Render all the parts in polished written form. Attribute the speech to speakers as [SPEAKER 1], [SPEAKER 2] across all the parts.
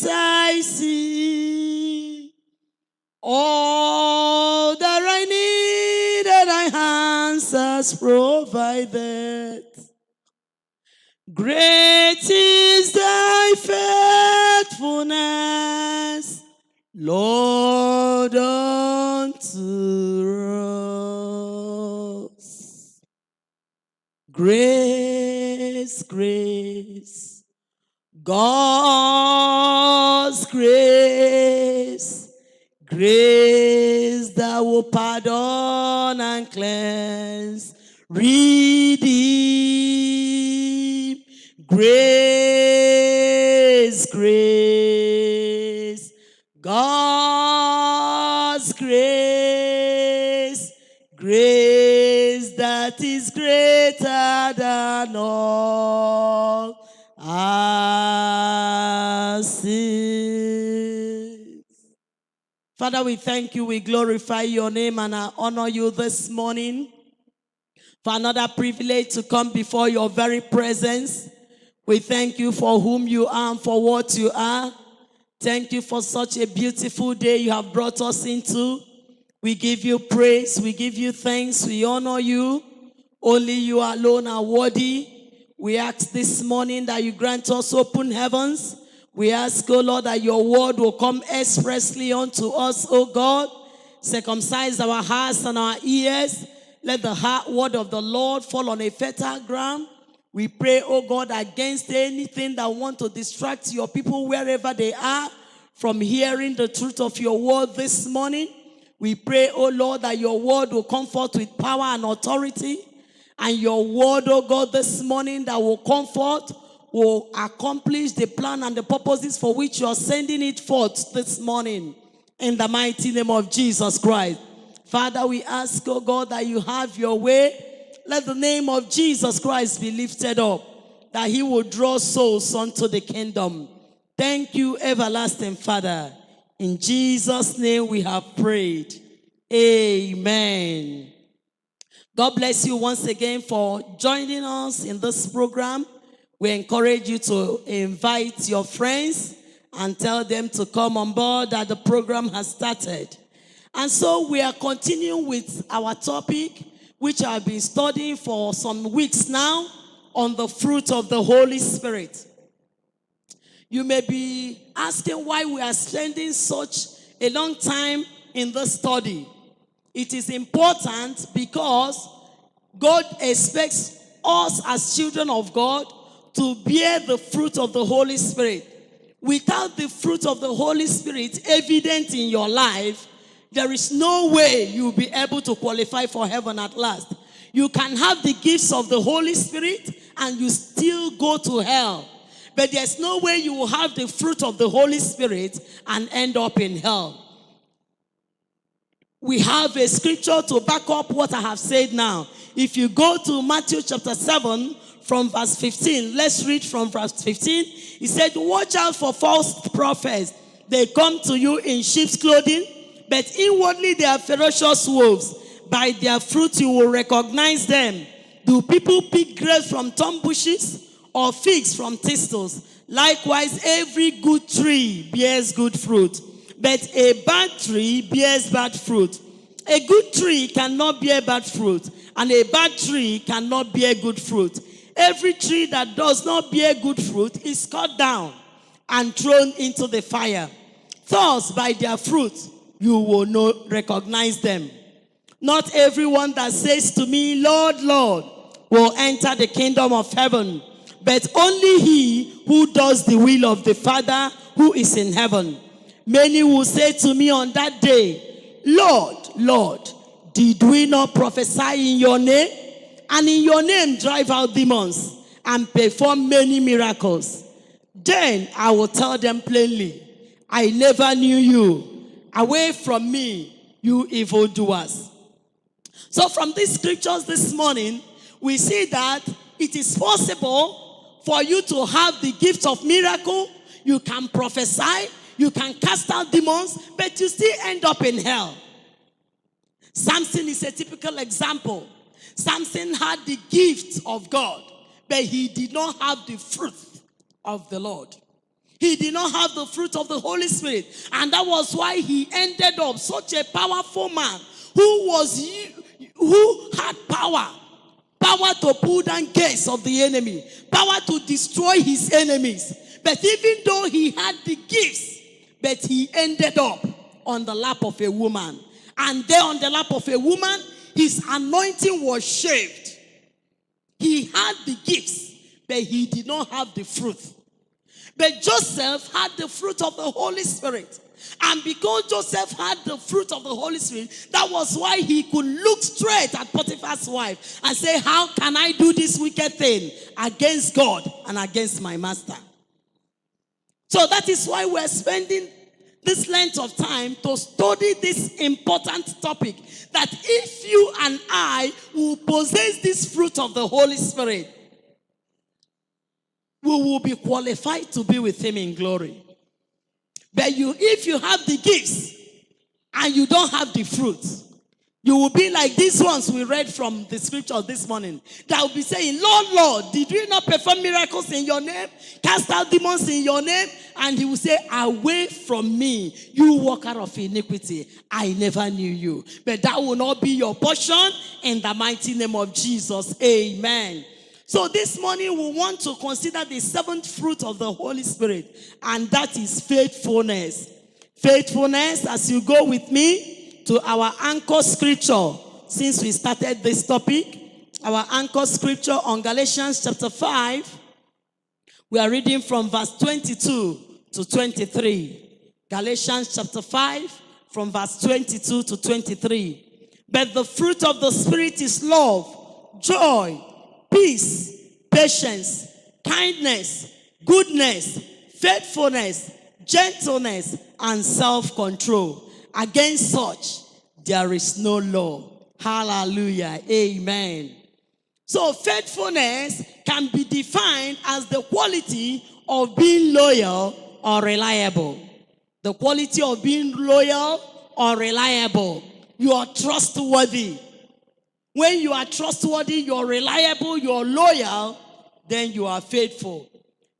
[SPEAKER 1] eyes I see. All that I need, thy hands has provided. Great is thy faithfulness, Lord, unto us. Grace, grace, God's grace, grace that will pardon and cleanse, redeem. Grace, grace, God's grace, grace that is greater than all our sins. Father, we thank you, we glorify your name, and I honor you this morning for another privilege to come before your very presence. We thank you for whom you are and for what you are. Thank you for such a beautiful day you have brought us into. We give you praise, we give you thanks, we honor you. Only you alone are worthy. We ask this morning that you grant us open heavens. We ask, O Lord, that your word will come expressly unto us, O God. Circumcise our hearts and our ears. Let the word of the Lord fall on a fertile ground. We pray, oh God, against anything that want to distract your people wherever they are from hearing the truth of your word this morning. We pray, oh Lord, that your word will come forth with power and authority. And your word, oh God, this morning that will comfort, will accomplish the plan and the purposes for which you are sending it forth this morning. In the mighty name of Jesus Christ. Father, we ask, oh God, that you have your way. Let the name of Jesus Christ be lifted up, that he will draw souls unto the kingdom. Thank you, everlasting Father. In Jesus' name we have prayed. Amen. God bless you once again for joining us in this program. We encourage you to invite your friends and tell them to come on board that the program has started. And so we are continuing with our topic, which I've been studying for some weeks now, on the fruit of the Holy Spirit. You may be asking why we are spending such a long time in this study. It is important because God expects us as children of God to bear the fruit of the Holy Spirit. Without the fruit of the Holy Spirit evident in your life, there is no way you'll be able to qualify for heaven at last. You can have the gifts of the Holy Spirit and you still go to hell. But there's no way you will have the fruit of the Holy Spirit and end up in hell. We have a scripture to back up what I have said now. If you go to Matthew chapter 7 from verse 15, let's read from verse 15. He said, watch out for false prophets. They come to you in sheep's clothing, but inwardly they are ferocious wolves. By their fruit you will recognize them. Do people pick grapes from thorn bushes or figs from thistles? Likewise, every good tree bears good fruit, but a bad tree bears bad fruit. A good tree cannot bear bad fruit, and a bad tree cannot bear good fruit. Every tree that does not bear good fruit is cut down and thrown into the fire. Thus, by their fruit, you will recognize them. Not everyone that says to me, Lord, Lord, will enter the kingdom of heaven, but only he who does the will of the Father who is in heaven. Many will say to me on that day, Lord, Lord, did we not prophesy in your name? And in your name drive out demons and perform many miracles? Then I will tell them plainly, I never knew you. Away from me, you evildoers. So from these scriptures this morning, we see that it is possible for you to have the gift of miracle. You can prophesy, you can cast out demons, but you still end up in hell. Samson is a typical example. Samson had the gift of God, but he did not have the fruit of the Lord. He did not have the fruit of the Holy Spirit. And that was why he ended up such a powerful man who had power to pull down gates of the enemy, power to destroy his enemies. But even though he had the gifts, but he ended up on the lap of a woman. And there on the lap of a woman, his anointing was shaved. He had the gifts, but he did not have the fruit. But Joseph had the fruit of the Holy Spirit. And because Joseph had the fruit of the Holy Spirit, that was why he could look straight at Potiphar's wife and say, how can I do this wicked thing against God and against my master? So that is why we're spending this length of time to study this important topic. That if you and I will possess this fruit of the Holy Spirit, we will be qualified to be with him in glory. But if you have the gifts and you don't have the fruit, you will be like these ones we read from the scripture this morning. That will be saying, Lord, Lord, did we not perform miracles in your name? Cast out demons in your name? And he will say, away from me, you worker of iniquity. I never knew you. But that will not be your portion in the mighty name of Jesus. Amen. So this morning we want to consider the seventh fruit of the Holy Spirit. And that is faithfulness. Faithfulness, as you go with me to our anchor scripture, since we started this topic, our anchor scripture on Galatians chapter 5, we are reading from verse 22 to 23. Galatians chapter 5, from verse 22 to 23. But the fruit of the Spirit is love, joy, peace, patience, kindness, goodness, faithfulness, gentleness, and self-control. Against such, there is no law. Hallelujah. Amen. So faithfulness can be defined as the quality of being loyal or reliable. The quality of being loyal or reliable. You are trustworthy. When you are trustworthy, you're reliable, you're loyal, then you are faithful.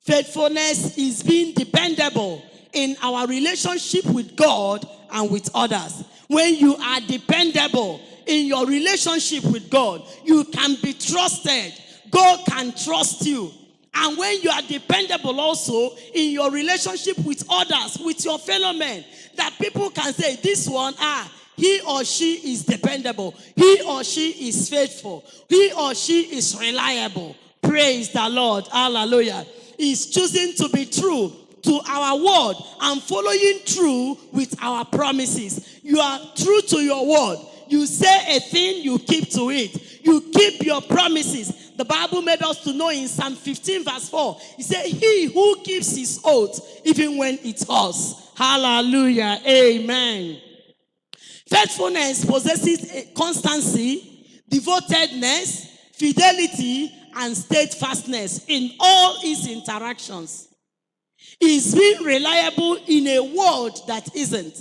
[SPEAKER 1] Faithfulness is being dependable in our relationship with God and with others. When you are dependable in your relationship with God, you can be trusted. God can trust you. And when you are dependable also in your relationship with others, with your fellow men, that people can say, this one, he or she is dependable. He or she is faithful. He or she is reliable. Praise the Lord. Hallelujah. He's choosing to be true to our word and following through with our promises. You are true to your word. You say a thing, you keep to it. You keep your promises. The Bible made us to know in Psalm 15 verse 4. He said, he who keeps his oath, even when it hurts. Hallelujah. Amen. Faithfulness possesses a constancy, devotedness, fidelity, and steadfastness in all its interactions. Is being reliable in a world that isn't.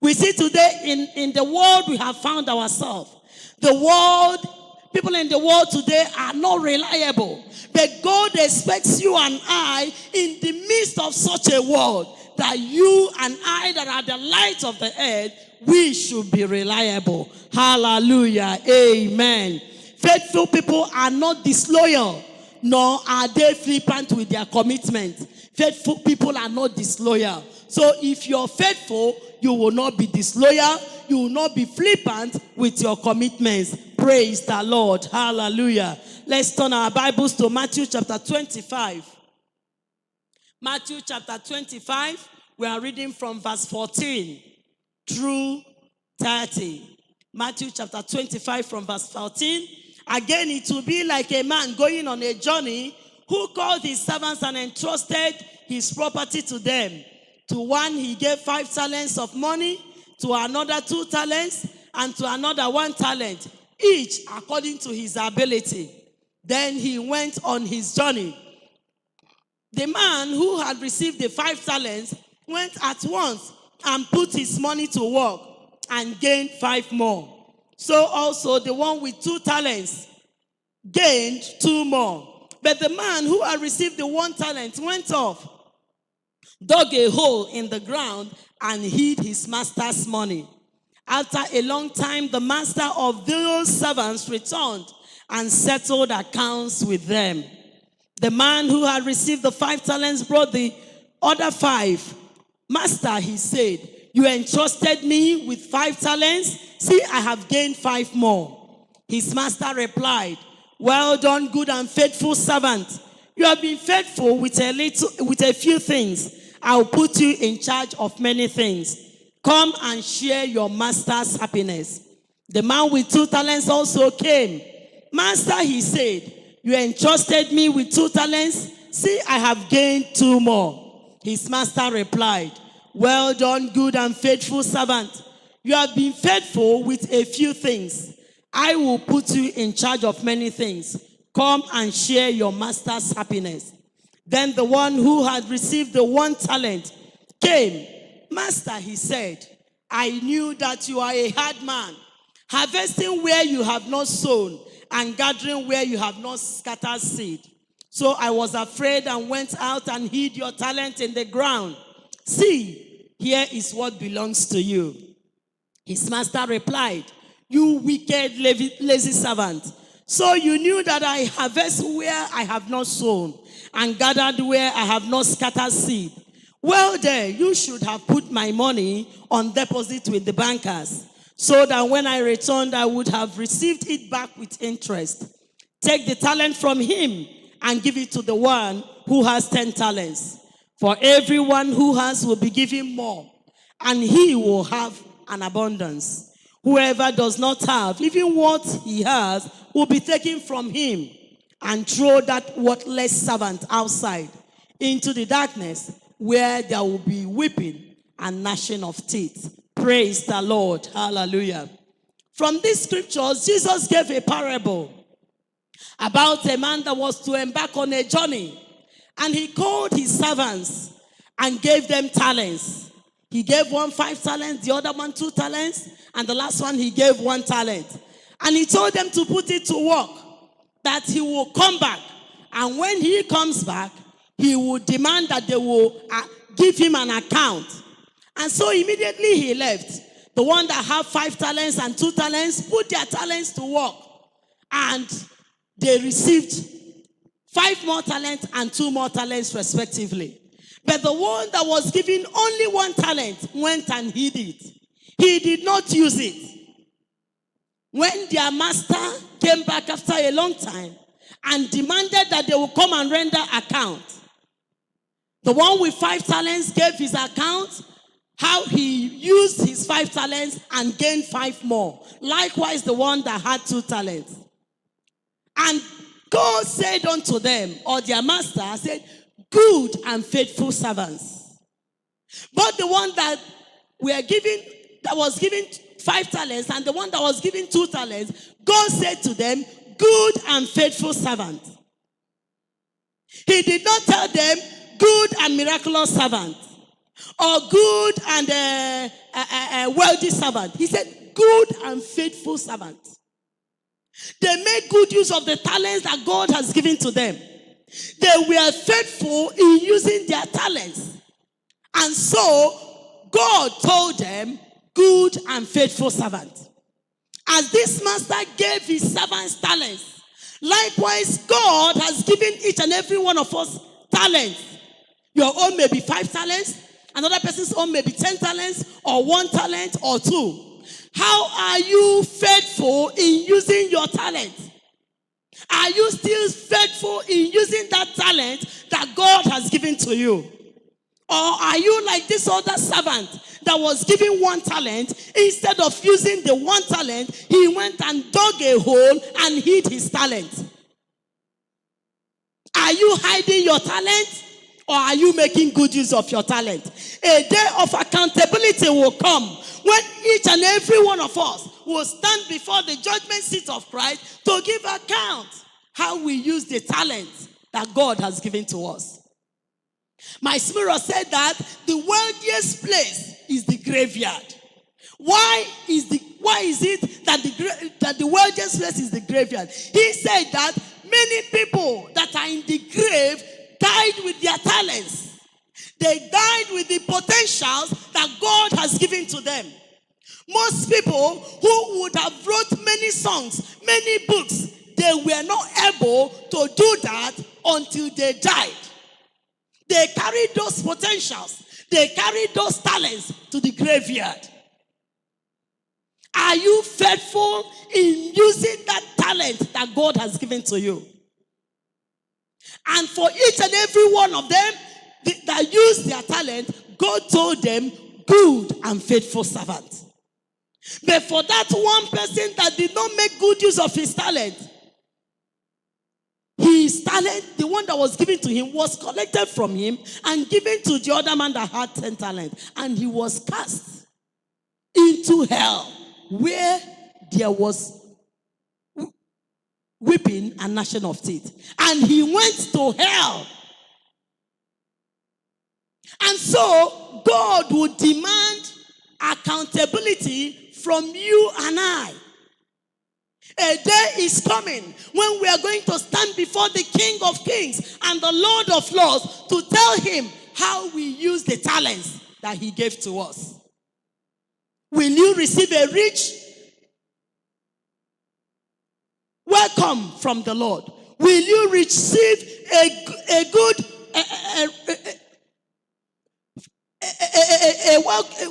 [SPEAKER 1] We see today in the world we have found ourselves. People in the world today are not reliable. But God expects you and I in the midst of such a world that you and I that are the light of the earth, we should be reliable. Hallelujah. Amen. Faithful people are not disloyal, nor are they flippant with their commitment. Faithful people are not disloyal. So if you're faithful, you will not be disloyal. You will not be flippant with your commitments. Praise the Lord. Hallelujah. Let's turn our Bibles to Matthew chapter 25. Matthew chapter 25. We are reading from verse 14 through 30. Matthew chapter 25 from verse 14. Again, it will be like a man going on a journey who called his servants and entrusted his property to them. To one he gave 5 talents of money, to another 2 talents, and to another 1 talent, each according to his ability. Then he went on his journey. The man who had received the 5 talents went at once and put his money to work and gained 5 more. So also the one with 2 talents gained 2 more. But the man who had received the 1 talent went off, dug a hole in the ground, and hid his master's money. After a long time, the master of those servants returned and settled accounts with them. The man who had received the 5 talents brought the other 5. Master, he said, you entrusted me with 5 talents. See, I have gained 5 more. His master replied, well done, good and faithful servant. You have been faithful with a few things. I will put you in charge of many things. Come and share your master's happiness. The man with 2 talents also came. Master, he said, you entrusted me with 2 talents. See, I have gained 2 more. His master replied, well done, good and faithful servant. You have been faithful with a few things. I will put you in charge of many things. Come and share your master's happiness. Then the one who had received the 1 talent came. Master, he said, I knew that you are a hard man, harvesting where you have not sown and gathering where you have not scattered seed. So I was afraid and went out and hid your talent in the ground. See, here is what belongs to you. His master replied, you wicked, lazy servant. So you knew that I harvest where I have not sown and gathered where I have not scattered seed. Well, there, you should have put my money on deposit with the bankers, so that when I returned, I would have received it back with interest. Take the talent from him and give it to the one who has 10 talents. For everyone who has will be given more, and he will have an abundance. Whoever does not have, even what he has, will be taken from him, and throw that worthless servant outside into the darkness, where there will be weeping and gnashing of teeth. Praise the Lord. Hallelujah. From these scriptures, Jesus gave a parable about a man that was to embark on a journey. And he called his servants and gave them talents. He gave one 5 talents, the other one 2 talents, and the last one he gave 1 talent. And he told them to put it to work, that he will come back. And when he comes back, he will demand that they will give him an account. And so immediately he left. The one that had 5 talents and 2 talents put their talents to work. And they received 5 more talents and 2 more talents respectively. But the one that was given only 1 talent went and hid it. He did not use it. When their master came back after a long time and demanded that they will come and render account, the one with 5 talents gave his account, how he used his 5 talents and gained 5 more. Likewise, the one that had 2 talents. And God said unto them, or their master said, good and faithful servants. But the one that was given 5 talents and the one that was given 2 talents, God said to them, good and faithful servant. He did not tell them, good and miraculous servant, or good and wealthy servant. He said, good and faithful servant. They made good use of the talents that God has given to them. They were faithful in using their talents. And so, God told them, good and faithful servant. As this master gave his servants talents, likewise, God has given each and every one of us talents. Your own may be 5 talents, another person's own may be 10 talents, or 1 talent, or 2. How are you faithful in using your talent? Are you still faithful in using that talent that God has given to you? Or are you like this other servant that was given 1 talent? Instead of using the 1 talent, he went and dug a hole and hid his talent. Are you hiding your talent? Or are you making good use of your talent? A day of accountability will come when each and every one of us will stand before the judgment seat of Christ to give account how we use the talent that God has given to us. My spirit said that the wealthiest place is the graveyard. Why is it that the wealthiest place is the graveyard? He said that many people that are in the grave died with their talents. They died with the potentials that God has given to them. Most people who would have wrote many songs, many books, they were not able to do that until they died. They carried those potentials. They carried those talents to the graveyard. Are you faithful in using that talent that God has given to you? And for each and every one of them that used their talent, God told them, good and faithful servant. But for that one person that did not make good use of his talent, the one that was given to him, was collected from him and given to the other man that had 10 talents. And he was cast into hell, where there was weeping and gnashing of teeth. And he went to hell. And so, God would demand accountability from you and I. A day is coming when we are going to stand before the King of Kings and the Lord of Lords to tell him how we use the talents that he gave to us. Will you receive a rich welcome from the Lord? Will you receive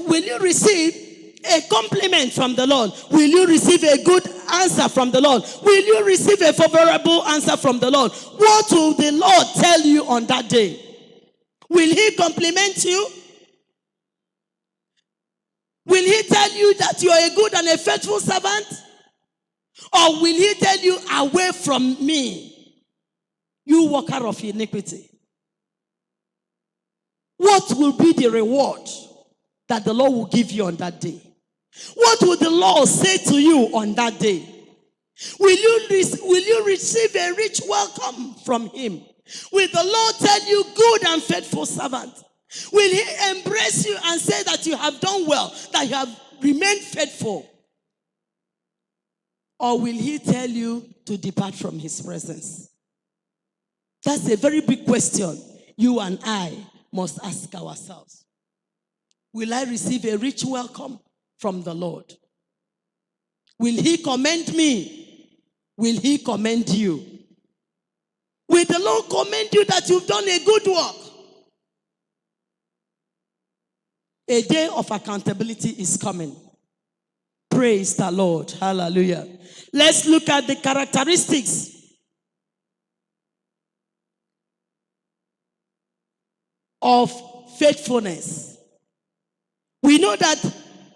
[SPEAKER 1] will you receive a compliment from the Lord? Will you receive a good answer from the Lord? Will you receive a favorable answer from the Lord? What will the Lord tell you on that day? Will he compliment you? Will he tell you that you are a good and a faithful servant? Or will he tell you, away from me, you worker of iniquity? What will be the reward that the Lord will give you on that day? What will the Lord say to you on that day? Will you receive a rich welcome from him? Will the Lord tell you, good and faithful servant? Will he embrace you and say that you have done well, that you have remained faithful? Or will he tell you to depart from his presence? That's a very big question you and I must ask ourselves. Will I receive a rich welcome from the Lord? Will he commend me? Will he commend you? Will the Lord commend you that you've done a good work? A day of accountability is coming. Praise the Lord. Hallelujah. Let's look at the characteristics of faithfulness. We know that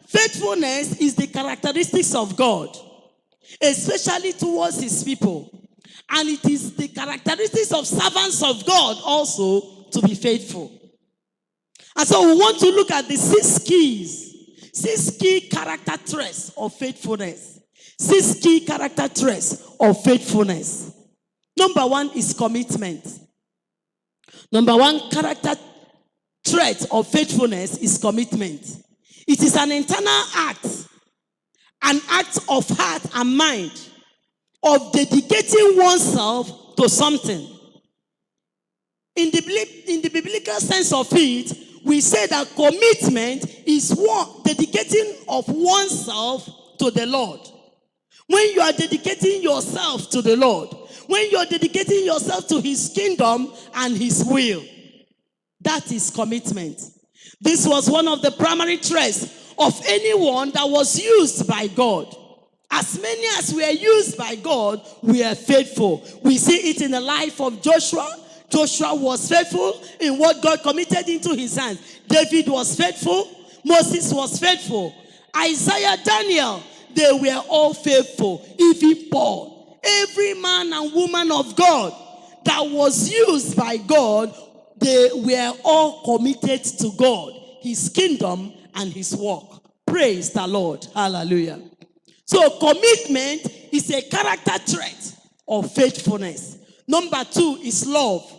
[SPEAKER 1] faithfulness is the characteristics of God, especially towards his people. And it is the characteristics of servants of God also to be faithful. And so we want to look at the 6 key character traits of faithfulness. 6 key character traits of faithfulness. Number 1 is commitment. Number 1 character trait of faithfulness is commitment. It is an internal act, an act of heart and mind, of dedicating oneself to something. In the biblical sense of it, we say that commitment is dedicating of oneself to the Lord. When you are dedicating yourself to the Lord, when you are dedicating yourself to his kingdom and his will, that is commitment. This was one of the primary traits of anyone that was used by God. As many as were used by God, we are faithful. We see it in the life of Joshua. Joshua was faithful in what God committed into his hands. David was faithful. Moses was faithful. Isaiah, Daniel, they were all faithful. Even Paul, every man and woman of God that was used by God, they were all committed to God, his kingdom and his work. Praise the Lord. Hallelujah. So commitment is a character trait of faithfulness. Number 2 is love.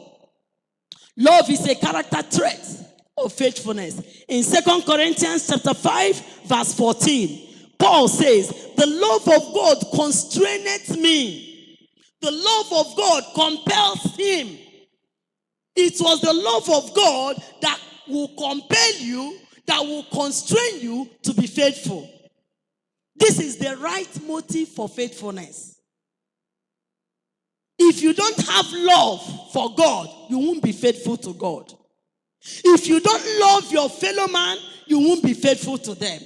[SPEAKER 1] Love is a character trait of faithfulness. In 2 Corinthians chapter 5, verse 14, Paul says, the love of God constraineth me. The love of God compels him. It was the love of God that will compel you, that will constrain you to be faithful. This is the right motive for faithfulness. If you don't have love for God, you won't be faithful to God. If you don't love your fellow man, you won't be faithful to them.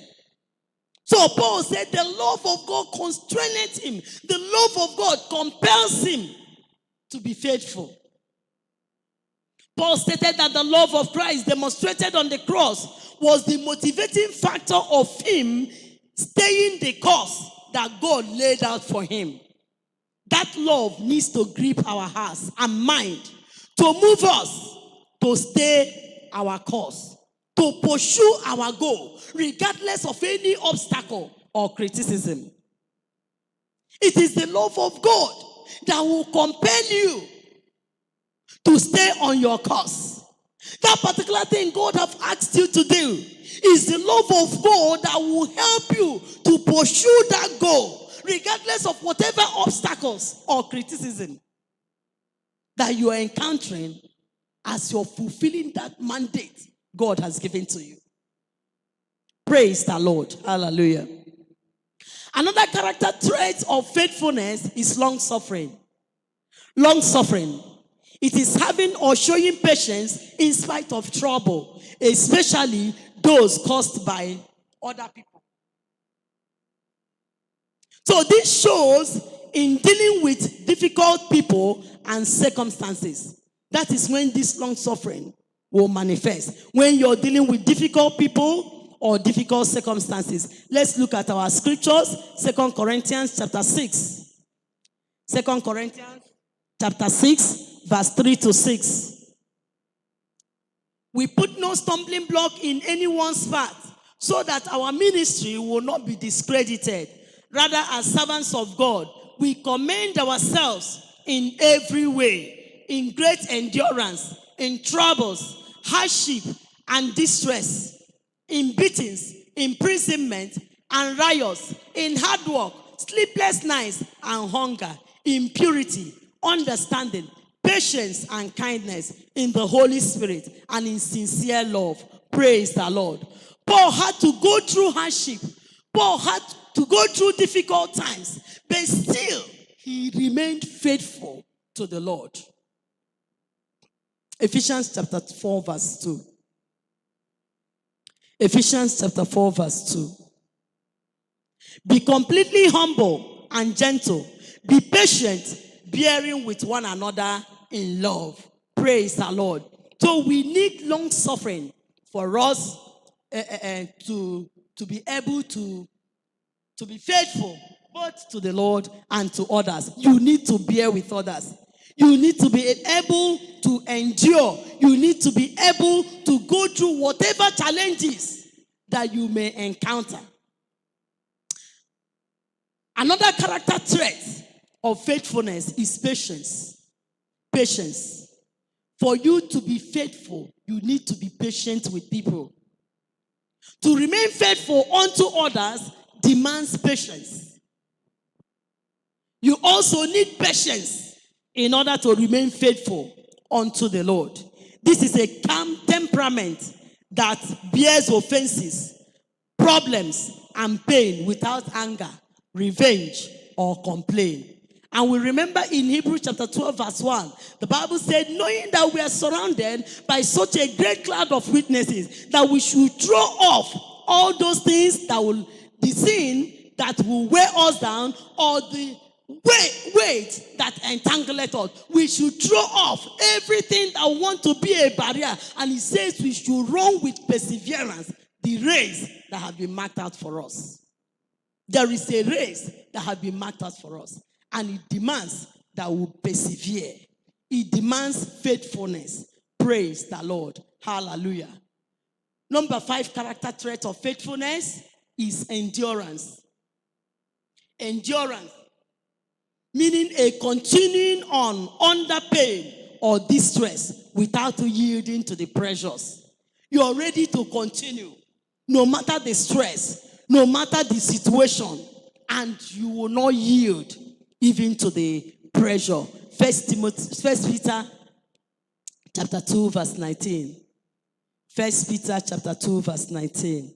[SPEAKER 1] So Paul said the love of God constraineth him. The love of God compels him to be faithful. Paul stated that the love of Christ demonstrated on the cross was the motivating factor of him staying the course that God laid out for him. That love needs to grip our hearts and mind to move us to stay our course, to pursue our goal, regardless of any obstacle or criticism. It is the love of God that will compel you to stay on your course. That particular thing God have asked you to do is the love of God that will help you to pursue that goal, regardless of whatever obstacles or criticism that you are encountering as you're fulfilling that mandate God has given to you. Praise the Lord. Hallelujah. Another character trait of faithfulness is long-suffering. Long-suffering. It is having or showing patience in spite of trouble, especially those caused by other people. So this shows in dealing with difficult people and circumstances. That is when this long-suffering will manifest. When you're dealing with difficult people or difficult circumstances. Let's look at our scriptures. 2 Corinthians chapter 6. 2 Corinthians chapter 6, verse 3 to 6. We put no stumbling block in anyone's path, so that our ministry will not be discredited. Rather, as servants of God, we commend ourselves in every way, in great endurance, in troubles, hardship, and distress, in beatings, imprisonment, and riots, in hard work, sleepless nights, and hunger, in purity, understanding, patience, and kindness, in the Holy Spirit, and in sincere love. Praise the Lord. Paul had to go through hardship. Paul had to go through difficult times, but still he remained faithful to the Lord. Ephesians chapter 4 verse 2. Ephesians chapter 4 verse 2. Be completely humble and gentle. Be patient, bearing with one another in love. Praise the Lord. So we need long suffering for us to be able to be faithful both to the Lord and to others. You need to bear with others. You need to be able to endure. You need to be able to go through whatever challenges that you may encounter. Another character trait of faithfulness is patience. Patience. For you to be faithful, you need to be patient with people. To remain faithful unto others demands patience. You also need patience in order to remain faithful unto the Lord. This is a calm temperament that bears offenses, problems, and pain without anger, revenge, or complaint. And we remember in Hebrews chapter 12 verse 1, the Bible said, knowing that we are surrounded by such a great cloud of witnesses, that we should throw off all those things that will, the sin that will weigh us down, or the weight that entangleth us. We should throw off everything that want to be a barrier. And he says we should run with perseverance the race that has been marked out for us. There is a race that has been marked out for us. And it demands that we persevere. It demands faithfulness. Praise the Lord. Hallelujah. Number 5 character trait of faithfulness is endurance. Endurance. Meaning a continuing on under pain or distress without yielding to the pressures. You are ready to continue no matter the stress, no matter the situation, and you will not yield even to the pressure. First Peter chapter 2 verse 19. 1 Peter chapter 2, verse 19.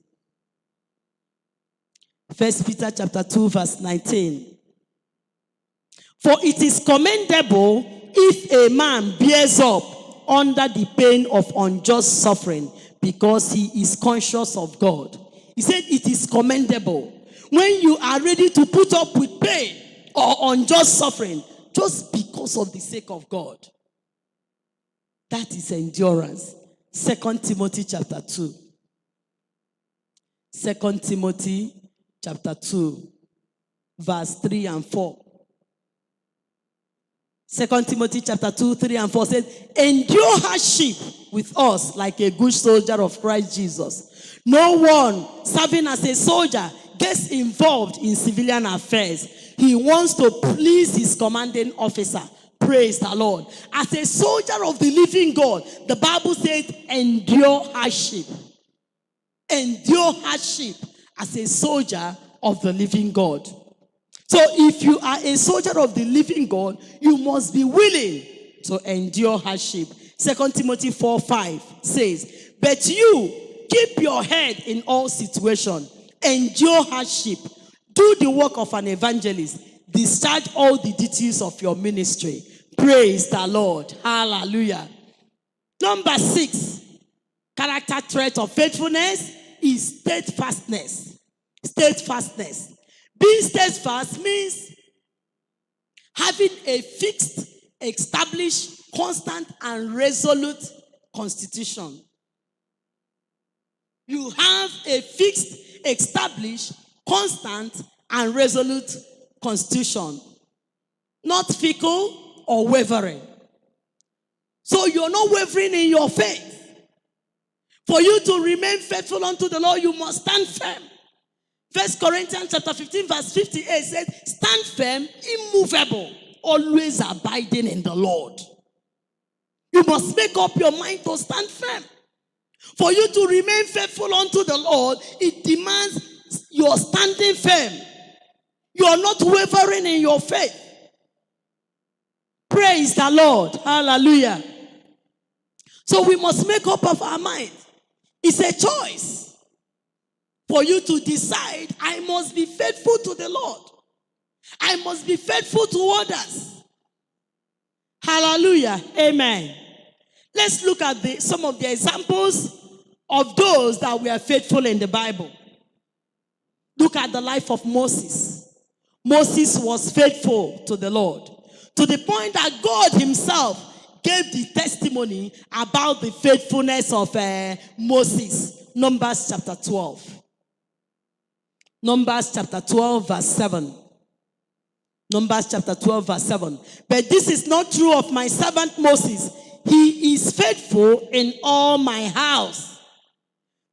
[SPEAKER 1] 1 Peter chapter 2, verse 19. For it is commendable if a man bears up under the pain of unjust suffering because he is conscious of God. He said it is commendable when you are ready to put up with pain or unjust suffering just because of the sake of God. That is endurance. 2 Timothy chapter 2. 2 Timothy chapter 2, verse 3 and 4. 2 Timothy chapter 2, 3 and 4 says, endure hardship with us like a good soldier of Christ Jesus. No one serving as a soldier gets involved in civilian affairs. He wants to please his commanding officer. Praise the Lord. As a soldier of the living God, the Bible says, endure hardship. Endure hardship as a soldier of the living God. So if you are a soldier of the living God, you must be willing to endure hardship. 2 Timothy 4:5 says, but you keep your head in all situations. Endure hardship. Do the work of an evangelist. Discharge all the duties of your ministry. Praise the Lord. Hallelujah. Number 6, character trait of faithfulness is steadfastness. Steadfastness. Being steadfast means having a fixed, established, constant, and resolute constitution. You have a fixed, established, constant, and resolute constitution. Not fickle or wavering. So you're not wavering in your faith. For you to remain faithful unto the Lord, you must stand firm. 1 Corinthians chapter 15, verse 58 says, stand firm, immovable, always abiding in the Lord. You must make up your mind to stand firm. For you to remain faithful unto the Lord, it demands your standing firm. You are not wavering in your faith. Praise the Lord. Hallelujah. So we must make up of our mind. It's a choice for you to decide, I must be faithful to the Lord. I must be faithful to others. Hallelujah. Amen. Let's look at some of the examples of those that were faithful in the Bible. Look at the life of Moses. Moses was faithful to the Lord, to the point that God himself gave the testimony about the faithfulness of Moses. Numbers chapter 12. Numbers chapter 12 verse 7. Numbers chapter 12 verse 7. But this is not true of my servant Moses. He is faithful in all my house.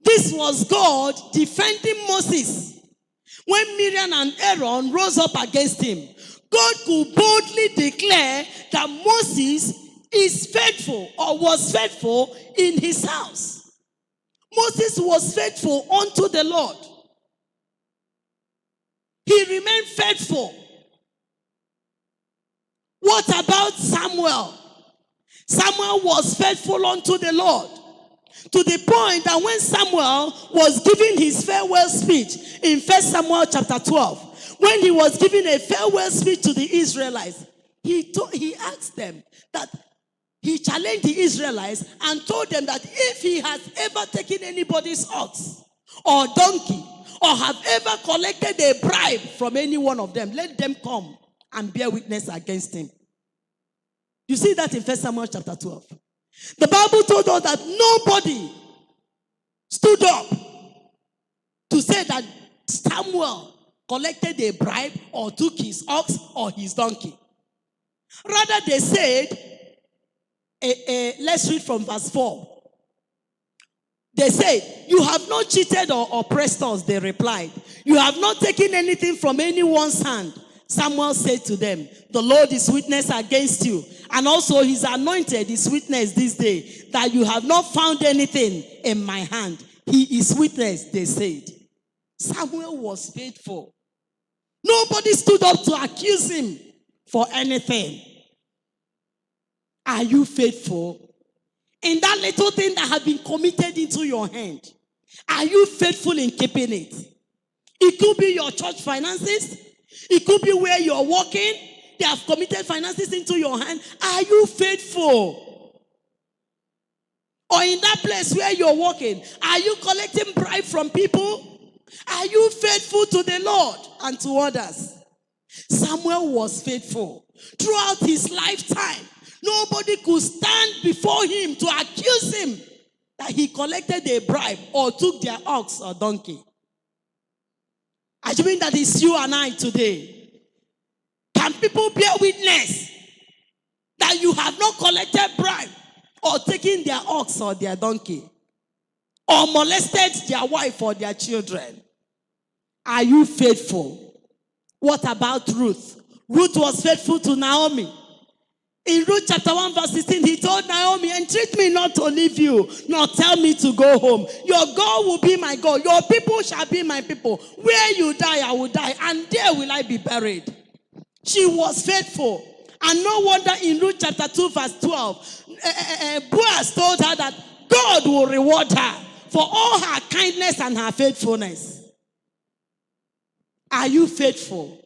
[SPEAKER 1] This was God defending Moses. When Miriam and Aaron rose up against him, God could boldly declare that Moses is faithful or was faithful in his house. Moses was faithful unto the Lord. He remained faithful. What about Samuel? Samuel was faithful unto the Lord, to the point that when Samuel was giving his farewell speech in 1 Samuel chapter 12, when he was giving a farewell speech to the Israelites, he asked them that he challenged the Israelites and told them that if he has ever taken anybody's ox or donkey or have ever collected a bribe from any one of them, let them come and bear witness against him. You see that in 1 Samuel chapter 12. The Bible told us that nobody stood up to say that Samuel collected a bribe or took his ox or his donkey. Rather, they said, let's read from verse 4. They said, you have not cheated or oppressed us, they replied. You have not taken anything from anyone's hand. Samuel said to them, the Lord is witness against you, and also his anointed is witness this day, that you have not found anything in my hand. He is witness, they said. Samuel was faithful. Nobody stood up to accuse him for anything. Are you faithful? In that little thing that has been committed into your hand, are you faithful in keeping it? It could be your church finances. It could be where you're working. They have committed finances into your hand. Are you faithful? Or in that place where you're working, are you collecting bribe from people? Are you faithful to the Lord and to others? Samuel was faithful. Throughout his lifetime, nobody could stand before him to accuse him that he collected a bribe or took their ox or donkey. Assuming that it's you and I today. Can people bear witness that you have not collected bribe or taken their ox or their donkey or molested their wife or their children? Are you faithful? What about Ruth? Ruth was faithful to Naomi. In Ruth chapter 1 verse 16, he told Naomi, entreat me not to leave you, nor tell me to go home. Your God will be my God. Your people shall be my people. Where you die, I will die, and there will I be buried. She was faithful. And no wonder in Ruth chapter 2 verse 12, Boaz told her that God will reward her for all her kindness and her faithfulness. Are you faithful?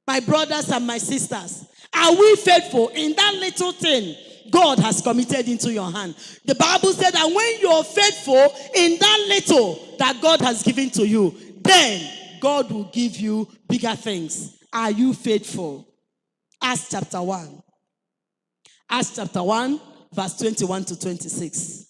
[SPEAKER 1] My brothers and my sisters, are we faithful in that little thing God has committed into your hand? The Bible said that when you're faithful in that little that God has given to you, then God will give you bigger things. Are you faithful? Acts chapter 1. Acts chapter 1, verse 21 to 26.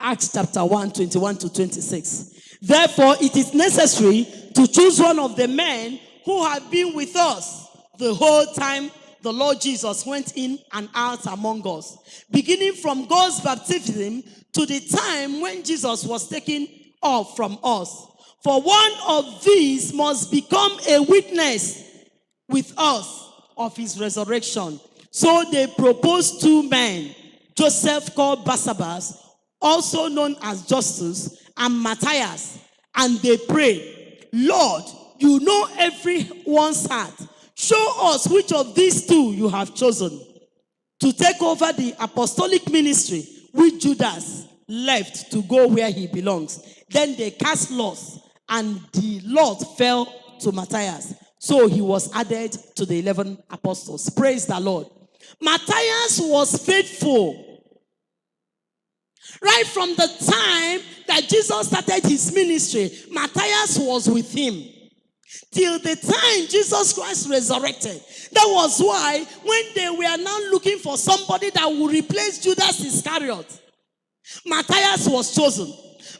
[SPEAKER 1] Acts chapter 1, 21 to 26. Therefore, it is necessary to choose one of the men who have been with us the whole time the Lord Jesus went in and out among us, beginning from God's baptism to the time when Jesus was taken off from us. For one of these must become a witness with us of his resurrection. So they proposed 2 men, Joseph called Barsabbas, also known as Justus, and Matthias. And they prayed, Lord, you know everyone's heart. Show us which of these 2 you have chosen to take over the apostolic ministry, which Judas left to go where he belongs. Then they cast lots, and the lot fell to Matthias. So he was added to the 11 apostles. Praise the Lord. Matthias was faithful. Right from the time that Jesus started his ministry, Matthias was with him. Till the time Jesus Christ resurrected. That was why when they were now looking for somebody that would replace Judas Iscariot, Matthias was chosen.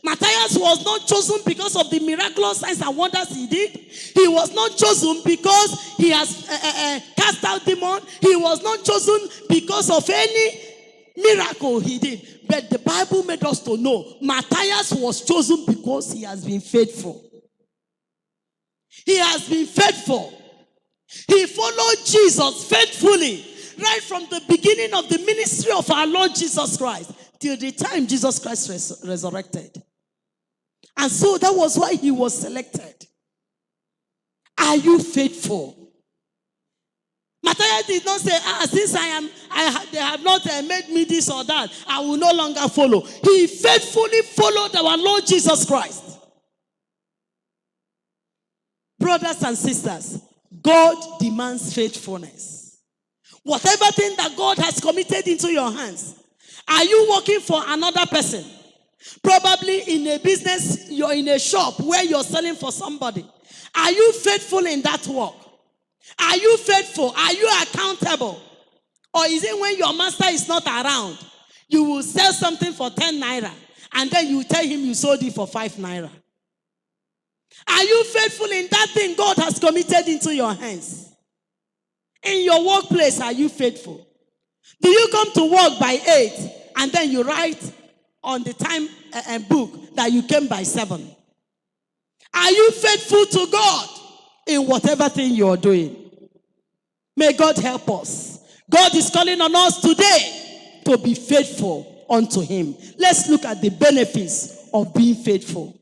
[SPEAKER 1] Matthias was not chosen because of the miraculous signs and wonders he did. He was not chosen because he has cast out demons. He was not chosen because of any miracle he did. But the Bible made us to know Matthias was chosen because he has been faithful. He has been faithful. He followed Jesus faithfully right from the beginning of the ministry of our Lord Jesus Christ till the time Jesus Christ resurrected. And so that was why he was selected. Are you faithful? Matthias did not say, since they have not made me this or that, I will no longer follow. He faithfully followed our Lord Jesus Christ. Brothers and sisters, God demands faithfulness. Whatever thing that God has committed into your hands, are you working for another person? Probably in a business, you're in a shop where you're selling for somebody. Are you faithful in that work? Are you faithful? Are you accountable? Or is it when your master is not around, you will sell something for 10 naira and then you tell him you sold it for 5 naira? Are you faithful in that thing God has committed into your hands? In your workplace, are you faithful? Do you come to work by 8 and then you write on the time book that you came by 7? Are you faithful to God in whatever thing you are doing? May God help us. God is calling on us today to be faithful unto him. Let's look at the benefits of being faithful.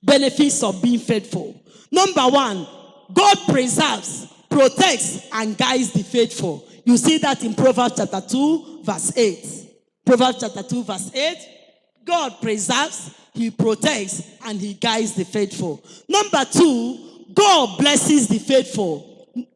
[SPEAKER 1] Benefits of being faithful. Number 1, God preserves, protects, and guides the faithful. You see that in Proverbs chapter 2, verse 8. Proverbs chapter 2, verse 8. God preserves, he protects, and he guides the faithful. Number 2, God blesses the faithful.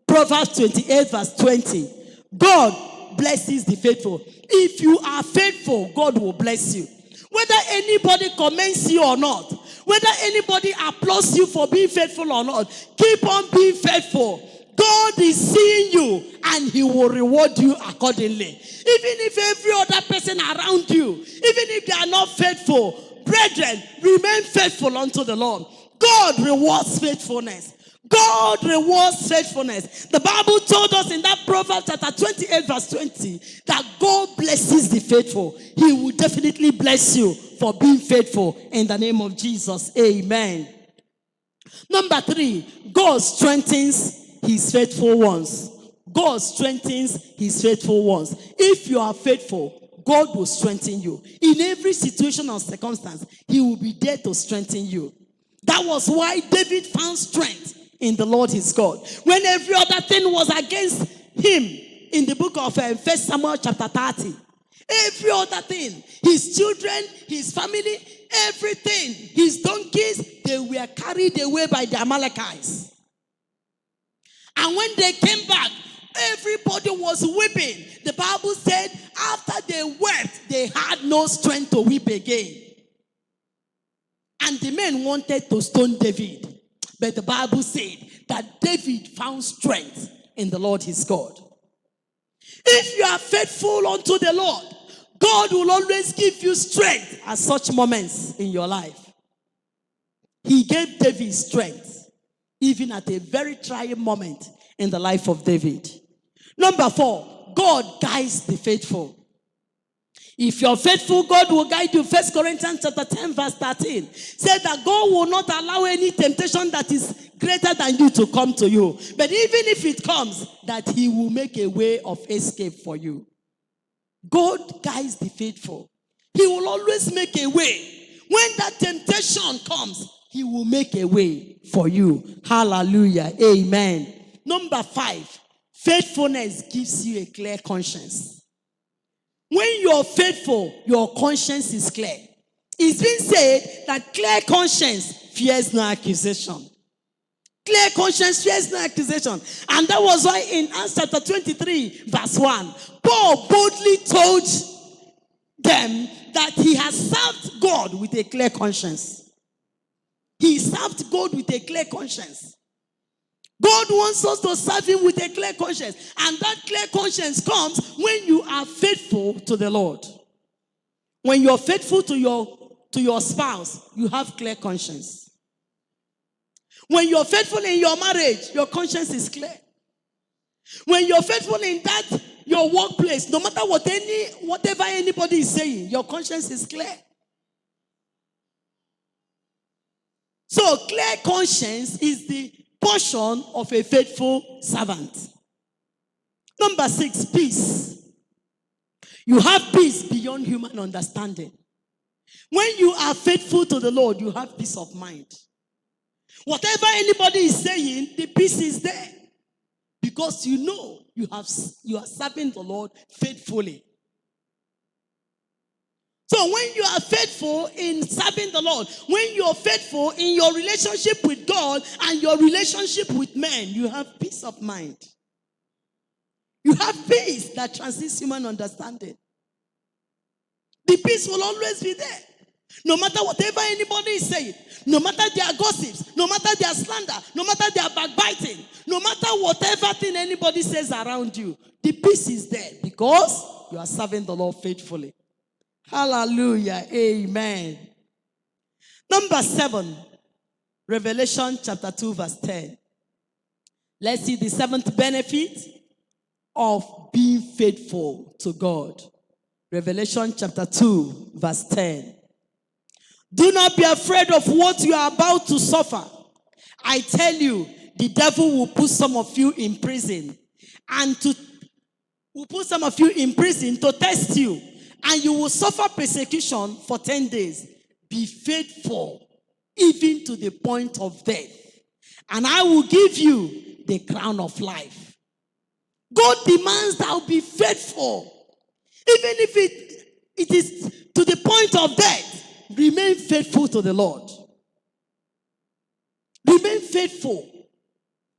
[SPEAKER 1] Proverbs 28, verse 20. God blesses the faithful. If you are faithful, God will bless you. Whether anybody commends you or not, whether anybody applauds you for being faithful or not, keep on being faithful. God is seeing you and he will reward you accordingly. Even if every other person around you, even if they are not faithful, brethren, remain faithful unto the Lord. God rewards faithfulness. God rewards faithfulness. The Bible told us in that Proverbs chapter 28 verse 20 that God blesses the faithful. He will definitely bless you for being faithful in the name of Jesus. Amen. Number 3, God strengthens his faithful ones. God strengthens his faithful ones. If you are faithful, God will strengthen you. In every situation or circumstance, he will be there to strengthen you. That was why David found strength in the Lord his God. When every other thing was against him, in the book of 1 Samuel chapter 30, every other thing, his children, his family, everything, his donkeys, they were carried away by the Amalekites. And when they came back, everybody was weeping. The Bible said after they wept, they had no strength to weep again. And the men wanted to stone David. But the Bible said that David found strength in the Lord his God. If you are faithful unto the Lord, God will always give you strength at such moments in your life. He gave David strength, even at a very trying moment in the life of David. Number 4, God guides the faithful. If you're faithful, God will guide you. 1 Corinthians chapter 10 verse 13 said that God will not allow any temptation that is greater than you to come to you. But even if it comes, that he will make a way of escape for you. God guides the faithful. He will always make a way. When that temptation comes, he will make a way for you. Hallelujah. Amen. Number 5, faithfulness gives you a clear conscience. When you're faithful, your conscience is clear. It's been said that clear conscience fears no accusation. Clear conscience fears no accusation. And that was why in Acts chapter 23, verse 1, Paul boldly told them that he has served God with a clear conscience. He served God with a clear conscience. God wants us to serve him with a clear conscience. And that clear conscience comes when you are faithful to the Lord. When you're faithful to your spouse, you have clear conscience. When you're faithful in your marriage, your conscience is clear. When you're faithful in that your workplace, no matter whatever anybody is saying, your conscience is clear. So clear conscience is the portion of a faithful servant. Number 6, peace. You have peace beyond human understanding. When you are faithful to the Lord, you have peace of mind. Whatever anybody is saying, the peace is there. Because you know you are serving the Lord faithfully. So when you are faithful in serving the Lord, when you are faithful in your relationship with God and your relationship with men, you have peace of mind. You have peace that transcends human understanding. The peace will always be there. No matter whatever anybody is saying, no matter their gossips, no matter their slander, no matter their backbiting, no matter whatever thing anybody says around you, the peace is there because you are serving the Lord faithfully. Hallelujah. Amen. Number 7, Revelation chapter 2 verse 10. Let's see the 7th benefit of being faithful to God. Revelation chapter 2 verse 10. Do not be afraid of what you are about to suffer. I tell you, the devil will put some of you in prison to test you, and you will suffer persecution for 10 days. Be faithful, even to the point of death, and I will give you the crown of life. God demands that I be faithful. Even if it is to the point of death, remain faithful to the Lord. Remain faithful.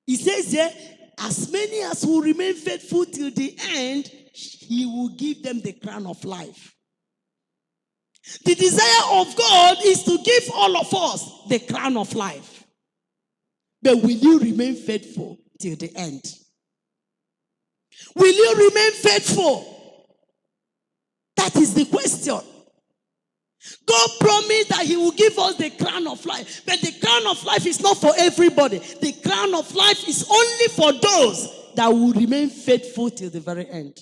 [SPEAKER 1] He says here, as many as will remain faithful till the end, he will give them the crown of life. The desire of God is to give all of us the crown of life. But will you remain faithful till the end? Will you remain faithful? That is the question. God promised that he will give us the crown of life. But the crown of life is not for everybody. The crown of life is only for those that will remain faithful till the very end.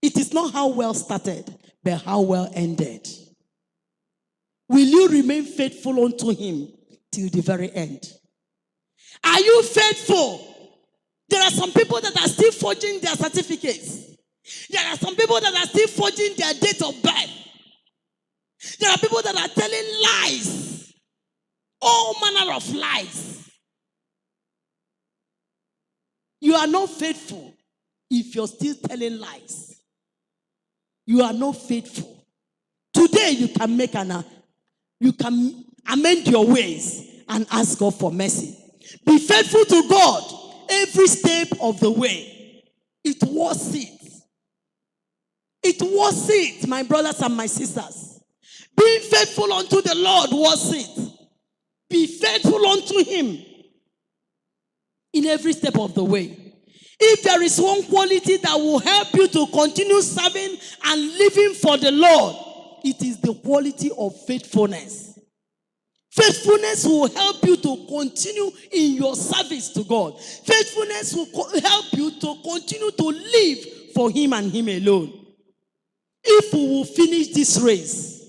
[SPEAKER 1] It is not how well started, but how well ended. Will you remain faithful unto him till the very end? Are you faithful? There are some people that are still forging their certificates. There are some people that are still forging their date of birth. There are people that are telling lies. All manner of lies. You are not faithful if you're still telling lies. You are not faithful. Today you can amend your ways and ask God for mercy. Be faithful to God every step of the way. It was it. It was it, my brothers and my sisters. Being faithful unto the Lord was it. Be faithful unto him in every step of the way. If there is one quality that will help you to continue serving and living for the Lord, it is the quality of faithfulness. Faithfulness will help you to continue in your service to God. Faithfulness will help you to continue to live for him and him alone. If we will finish this race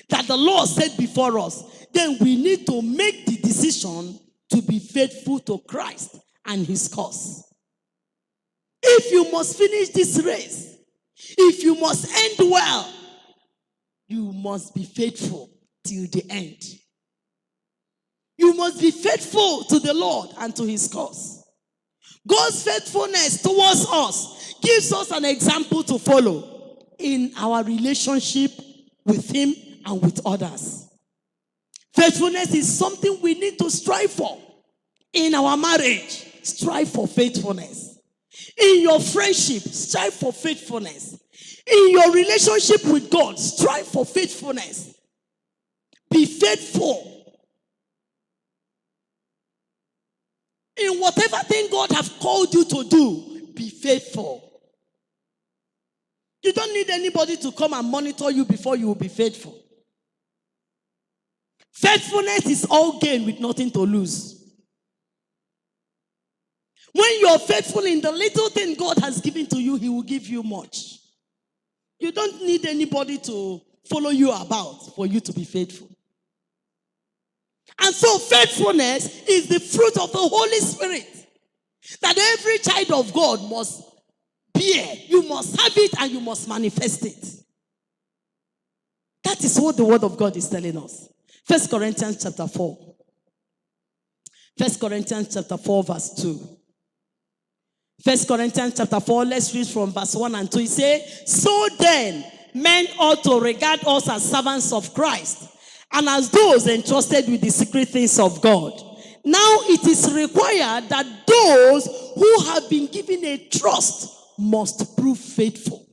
[SPEAKER 1] that the Lord set before us, then we need to make the decision to be faithful to Christ and his cause. If you must finish this race, if you must end well, you must be faithful till the end. You must be faithful to the Lord and to his cause. God's faithfulness towards us gives us an example to follow in our relationship with him and with others. Faithfulness is something we need to strive for. In our marriage, strive for faithfulness. In your friendship, strive for faithfulness. In your relationship with God, strive for faithfulness. Be faithful. In whatever thing God has called you to do, be faithful. You don't need anybody to come and monitor you before you will be faithful. Faithfulness is all gain with nothing to lose. When you're faithful in the little thing God has given to you, he will give you much. You don't need anybody to follow you about for you to be faithful. And so faithfulness is the fruit of the Holy Spirit that every child of God must bear. You must have it and you must manifest it. That is what the word of God is telling us. 1 Corinthians chapter 4. 1 Corinthians chapter 4 verse 2. 1 Corinthians chapter 4, let's read from verse 1 and 2. It says, so then, men ought to regard us as servants of Christ and as those entrusted with the secret things of God. Now it is required that those who have been given a trust must prove faithful.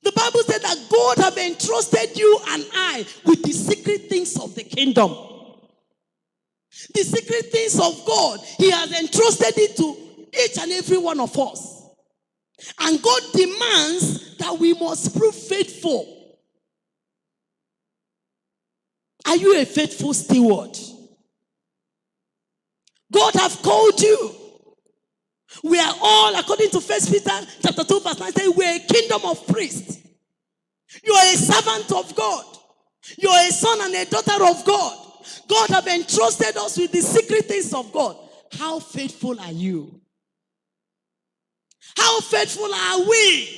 [SPEAKER 1] The Bible said that God have entrusted you and I with the secret things of the kingdom. The secret things of God, he has entrusted it to each and every one of us. And God demands that we must prove faithful. Are you a faithful steward? God have called you. We are all, according to 1 Peter chapter 2 verse 9, say, we are a kingdom of priests. You are a servant of God. You are a son and a daughter of God. God have entrusted us with the secret things of God. How faithful are you? How faithful are we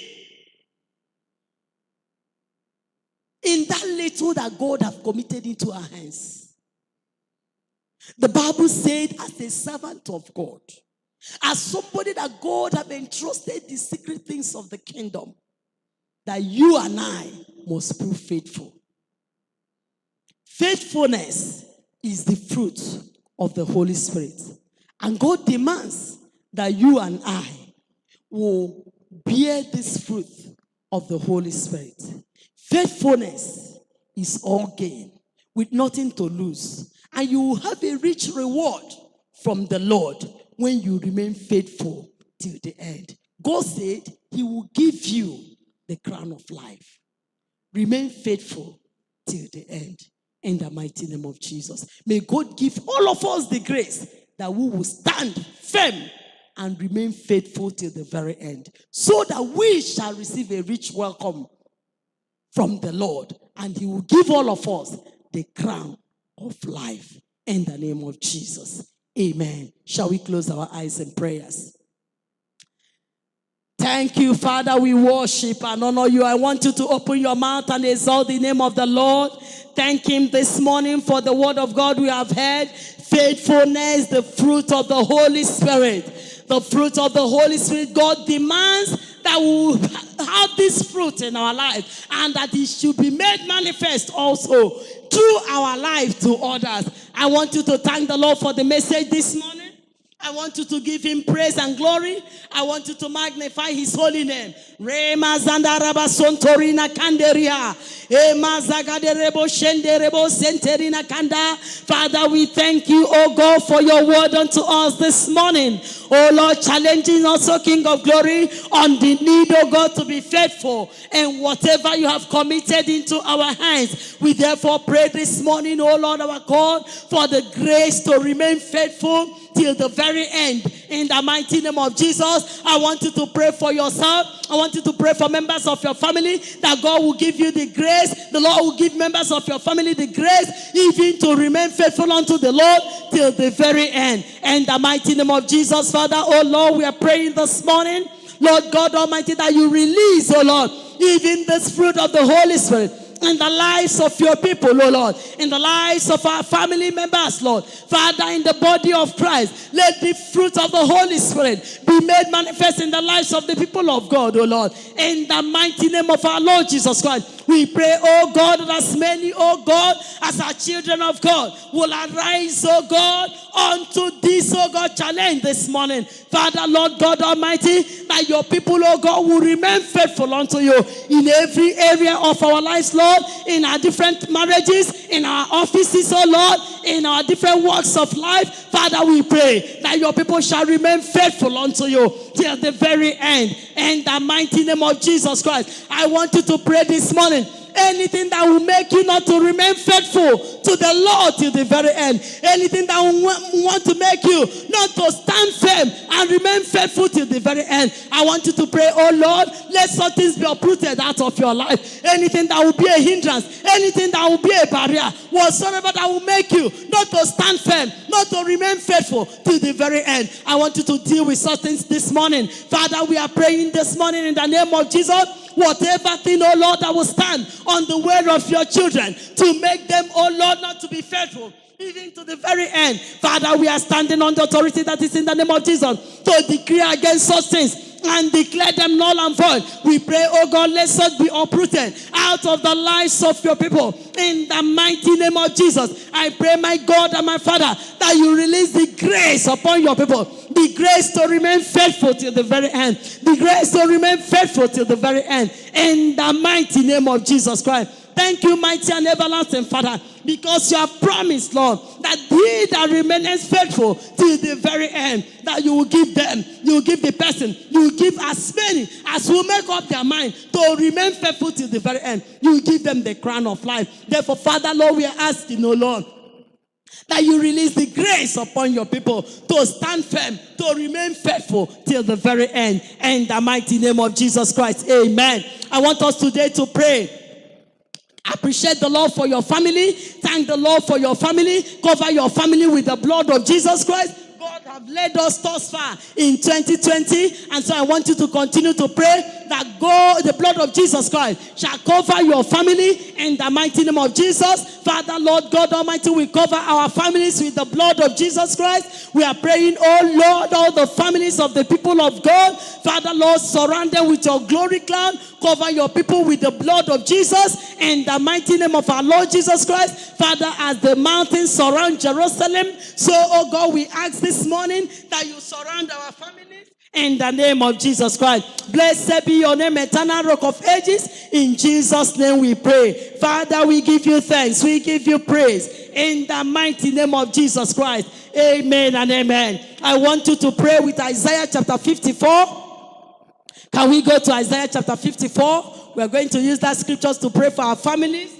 [SPEAKER 1] in that little that God have committed into our hands? The Bible said, as a servant of God, As somebody that God have entrusted the secret things of the kingdom, that you and I must prove faithful. Faithfulness is the fruit of the Holy Spirit. And God demands that you and I will bear this fruit of the Holy Spirit. Faithfulness is all gain, with nothing to lose. And you will have a rich reward from the Lord when you remain faithful till the end. God said he will give you the crown of life. Remain faithful till the end. In the mighty name of Jesus. May God give all of us the grace that we will stand firm and remain faithful till the very end, so that we shall receive a rich welcome from the Lord, and he will give all of us the crown of life. In the name of Jesus. Amen. Shall we close our eyes in prayers? Thank you, Father. We worship and honor you. I want you to open your mouth and exalt the name of the Lord. Thank him this morning for the word of God we have heard. Faithfulness, the fruit of the Holy Spirit. The fruit of the Holy Spirit. God demands that we will have this fruit in our life, and that it should be made manifest also through our life to others. I want you to thank the Lord for the message this morning. I want you to give him praise and glory. I want you to magnify his holy name. Rema zandaraba sontorina kanderia. Ema zagaderebo shenderebo senterina kanda. Father, we thank you, oh God, for your word unto us this morning. Oh Lord, challenging us, oh King of glory, on the need, oh God, to be faithful and whatever you have committed into our hands. We therefore pray this morning, oh Lord, our God, for the grace to remain faithful till the very end. In the mighty name of Jesus, I want you to pray for yourself. I want you to pray for members of your family, that God will give you the grace. The Lord will give members of your family the grace even to remain faithful unto the Lord till the very end. In the mighty name of Jesus, Father, oh Lord, we are praying this morning, Lord God Almighty, that you release, oh Lord, even this fruit of the Holy Spirit in the lives of your people, oh Lord, in the lives of our family members, Lord. Father, in the body of Christ, let the fruit of the Holy Spirit be made manifest in the lives of the people of God, oh Lord. In the mighty name of our Lord Jesus Christ, we pray, oh God, that as many, oh God, as our children of God will arise, oh God, unto this, oh God, challenge this morning. Father, Lord God Almighty, that your people, oh God, will remain faithful unto you in every area of our lives, Lord, in our different marriages, in our offices, oh Lord, in our different walks of life. Father, we pray that your people shall remain faithful unto you till the very end. In the mighty name of Jesus Christ, I want you to pray this morning. Anything that will make you not to remain faithful to the Lord till the very end. Anything that will want to make you not to stand firm and remain faithful till the very end. I want you to pray, oh Lord, let such things be uprooted out of your life. Anything that will be a hindrance, anything that will be a barrier, whatsoever that will make you not to stand firm, not to remain faithful till the very end. I want you to deal with such things this morning. Father, we are praying this morning in the name of Jesus. Whatever thing, oh Lord, that will stand on the way of your children to make them, oh Lord, not to be faithful even to the very end. Father, we are standing on the authority that is in the name of Jesus to declare against such things and declare them null and void. We pray, oh God, let such be uprooted out of the lives of your people. In the mighty name of Jesus, I pray, my God and my Father, that you release the grace upon your people. The grace to remain faithful till the very end. The grace to remain faithful till the very end. In the mighty name of Jesus Christ. Thank you, mighty and everlasting Father, because you have promised, Lord, that he that remains faithful till the very end, that you will give them, you will give the person, you will give as many as will make up their mind to remain faithful till the very end. You will give them the crown of life. Therefore, Father, Lord, we are asking, oh Lord, that you release the grace upon your people to stand firm, to remain faithful till the very end. In the mighty name of Jesus Christ, amen. I want us today to pray. Appreciate the Lord for your family. Thank the Lord for your family. Cover your family with the blood of Jesus Christ. God have led us thus far in 2020. And so I want you to continue to pray that God, the blood of Jesus Christ, shall cover your family in the mighty name of Jesus. Father, Lord God Almighty, we cover our families with the blood of Jesus Christ. We are praying, oh Lord, all the families of the people of God. Father, Lord, surround them with your glory cloud. Cover your people with the blood of Jesus in the mighty name of our Lord Jesus Christ. Father, as the mountains surround Jerusalem, so, oh God, we ask this morning that you surround our families in the name of Jesus Christ. Blessed be your name, eternal rock of ages. In Jesus' name we pray. Father, we give you thanks. We give you praise in the mighty name of Jesus Christ. Amen and amen. I want you to pray with Isaiah chapter 54. Can we go to Isaiah chapter 54? We're going to use that scriptures to pray for our families.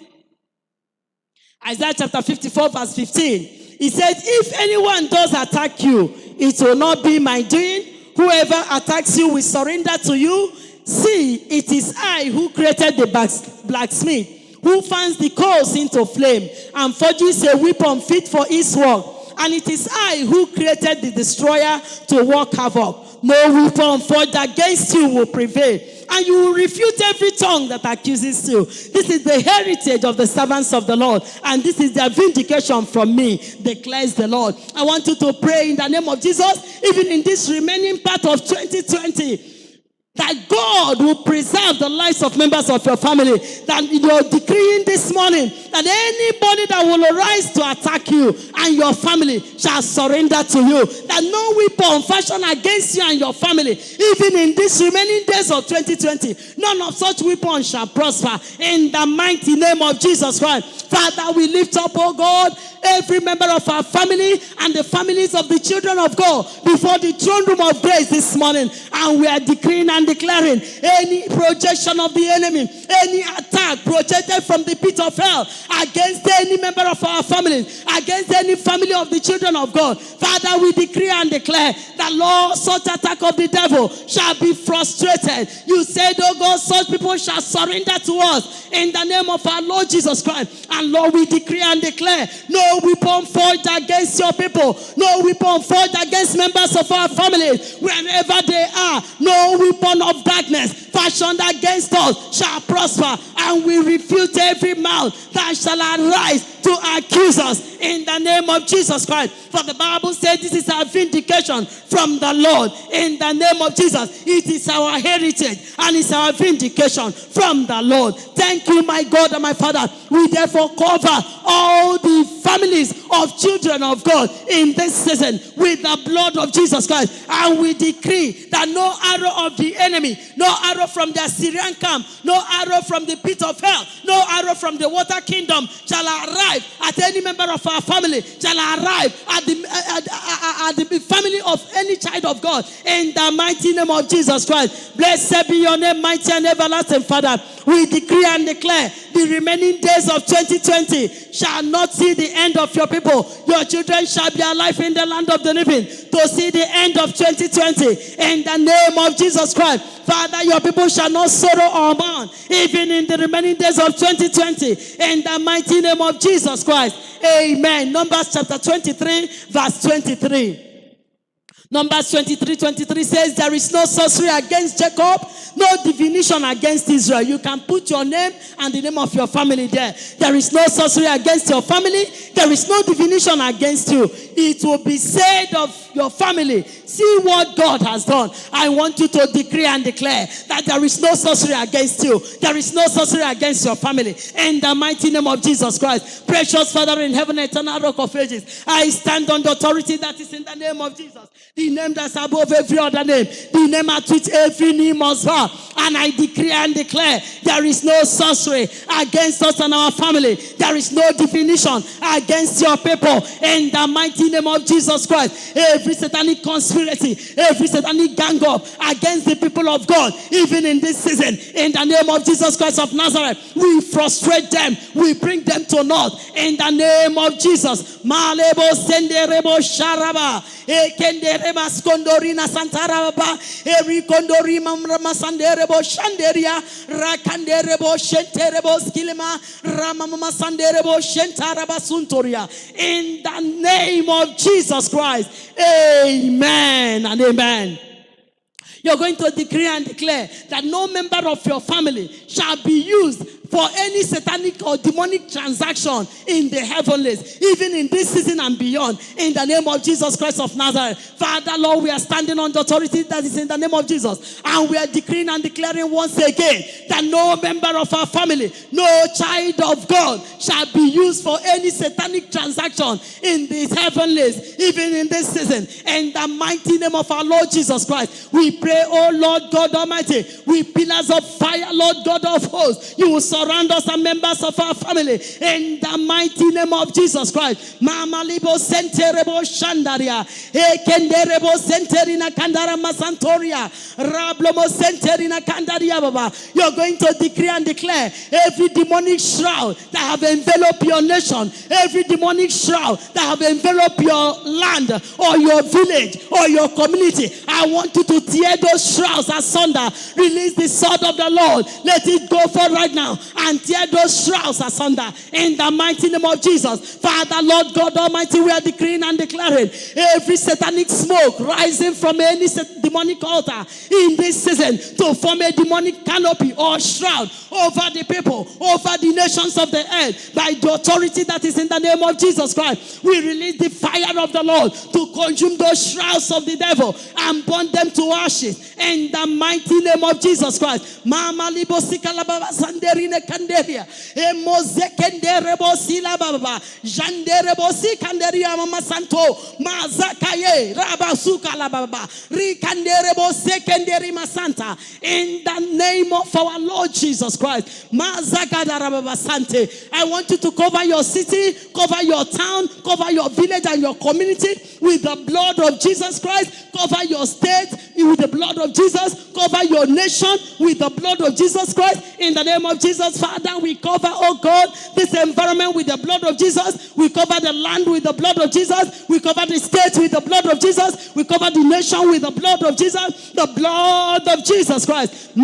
[SPEAKER 1] Isaiah chapter 54 verse 15. He said, if anyone does attack you, it will not be my doing. Whoever attacks you will surrender to you. See, it is I who created the blacksmith, who fans the coals into flame and forges a weapon fit for his work. And it is I who created the destroyer to work havoc. No weapon forged against you will prevail, and you will refute every tongue that accuses you. This is the heritage of the servants of the Lord, and this is their vindication from me, declares the Lord. I want you to pray in the name of Jesus, even in this remaining part of 2020, that God will preserve the lives of members of your family. That you're decreeing this morning that anybody that will arise to attack you and your family shall surrender to you. That no weapon fashioned against you and your family, even in these remaining days of 2020, none of such weapons shall prosper. In the mighty name of Jesus Christ. Father, we lift up, oh God, every member of our family and the families of the children of God before the throne room of grace this morning. And we are decreeing and declaring any projection of the enemy, any attack projected from the pit of hell against any member of our family, against any family of the children of God. Father, we decree and declare that, Lord, such attack of the devil shall be frustrated. You said, oh God, such people shall surrender to us in the name of our Lord Jesus Christ. And Lord, we decree and declare no weapon forged against your people, no weapon forged against members of our families, wherever they are, no weapon of darkness fashioned against us shall prosper, and we refute every mouth that shall arise to accuse us in the name of Jesus Christ. For the Bible says this is our vindication from the Lord in the name of Jesus. It is our heritage and it's our vindication from the Lord. Thank you, my God and my Father. We therefore cover all the families of children of God in this season with the blood of Jesus Christ, and we decree that no arrow of the enemy, no arrow from the Assyrian camp, no arrow from the pit of hell, no arrow from the water kingdom shall arrive at any member of our family, shall arrive at the family of any child of God in the mighty name of Jesus Christ. Blessed be your name, mighty and everlasting Father. We decree and declare the remaining days of 2020 shall not see the end of your people. Your children shall be alive in the land of the living to see the end of 2020 in the name of Jesus Christ. Father, your people shall not sorrow or mourn even in the remaining days of 2020 in the mighty name of Jesus Christ. Amen. Numbers chapter 23 verse 23. Numbers 23:23 says, there is no sorcery against Jacob, no divination against Israel. You can put your name and the name of your family there. There is no sorcery against your family. There is no divination against you. It will be said of your family, see what God has done. I want you to decree and declare that there is no sorcery against you. There is no sorcery against your family. In the mighty name of Jesus Christ. Precious Father in heaven, eternal rock of ages, I stand on the authority that is in the name of Jesus. The name that's above every other name. The name at which every knee must bow. And I decree and declare there is no sorcery against us and our family. There is no divination against your people. In the mighty name of Jesus Christ. Every satanic conspiracy, every satanic gang up against the people of God, even in this season, in the name of Jesus Christ of Nazareth, we frustrate them. We bring them to naught. In the name of Jesus. Malebo senderebo sharaba. Ekendere Kondorina Santara Baba, Eri Kondorima Ramasanderebo Shanderia, Rakanderebo Shenterebo Skilima, Ramama Sanderebo Shentaraba Suntoria. In the name of Jesus Christ, amen and amen. You're going to decree and declare that no member of your family shall be used for any satanic or demonic transaction in the heavenlies, even in this season and beyond, in the name of Jesus Christ of Nazareth. Father, Lord, we are standing on the authority that is in the name of Jesus, and we are decreeing and declaring once again that no member of our family, no child of God shall be used for any satanic transaction in the heavenlies, even in this season. In the mighty name of our Lord Jesus Christ, we pray, oh Lord God Almighty, with pillars of fire, Lord God of hosts, you will surround us and members of our family in the mighty name of Jesus Christ. Mama libo senterebo shandaria, ekenderebo senterina kandara masantoria, rablomo senterina kandaria baba. You're going to decree and declare every demonic shroud that have enveloped your nation, every demonic shroud that have enveloped your land or your village or your community. I want you to tear those shrouds asunder. Release the sword of the Lord. Let it go for right now and tear those shrouds asunder in the mighty name of Jesus. Father, Lord God Almighty, we are decreeing and declaring every satanic smoke rising from any demonic altar in this season to form a demonic canopy or shroud over the people, over the nations of the earth, by the authority that is in the name of Jesus Christ. We release the fire of the Lord to consume those shrouds of the devil and burn them to ashes in the mighty name of Jesus Christ. Mama libo sikala baba sanderine kanderia, emoze kendere bosila baba, jandere bosi kanderia mama santo, mazakaye rabasuka la baba, rikandere bose kenderi masanta. In the name of our Lord Jesus Christ, mazakada rababa sante. I want you to cover your city, cover your town, cover your village and your community with the blood of Jesus Christ. Cover your state with the blood of Jesus. Cover your nation with the blood of Jesus Christ. In the name of Jesus, Father, we cover, oh God, this environment with the blood of Jesus. We cover the land with the blood of Jesus. We cover the state with the blood of Jesus. We cover the nation with the blood of Jesus. The blood of Jesus Christ.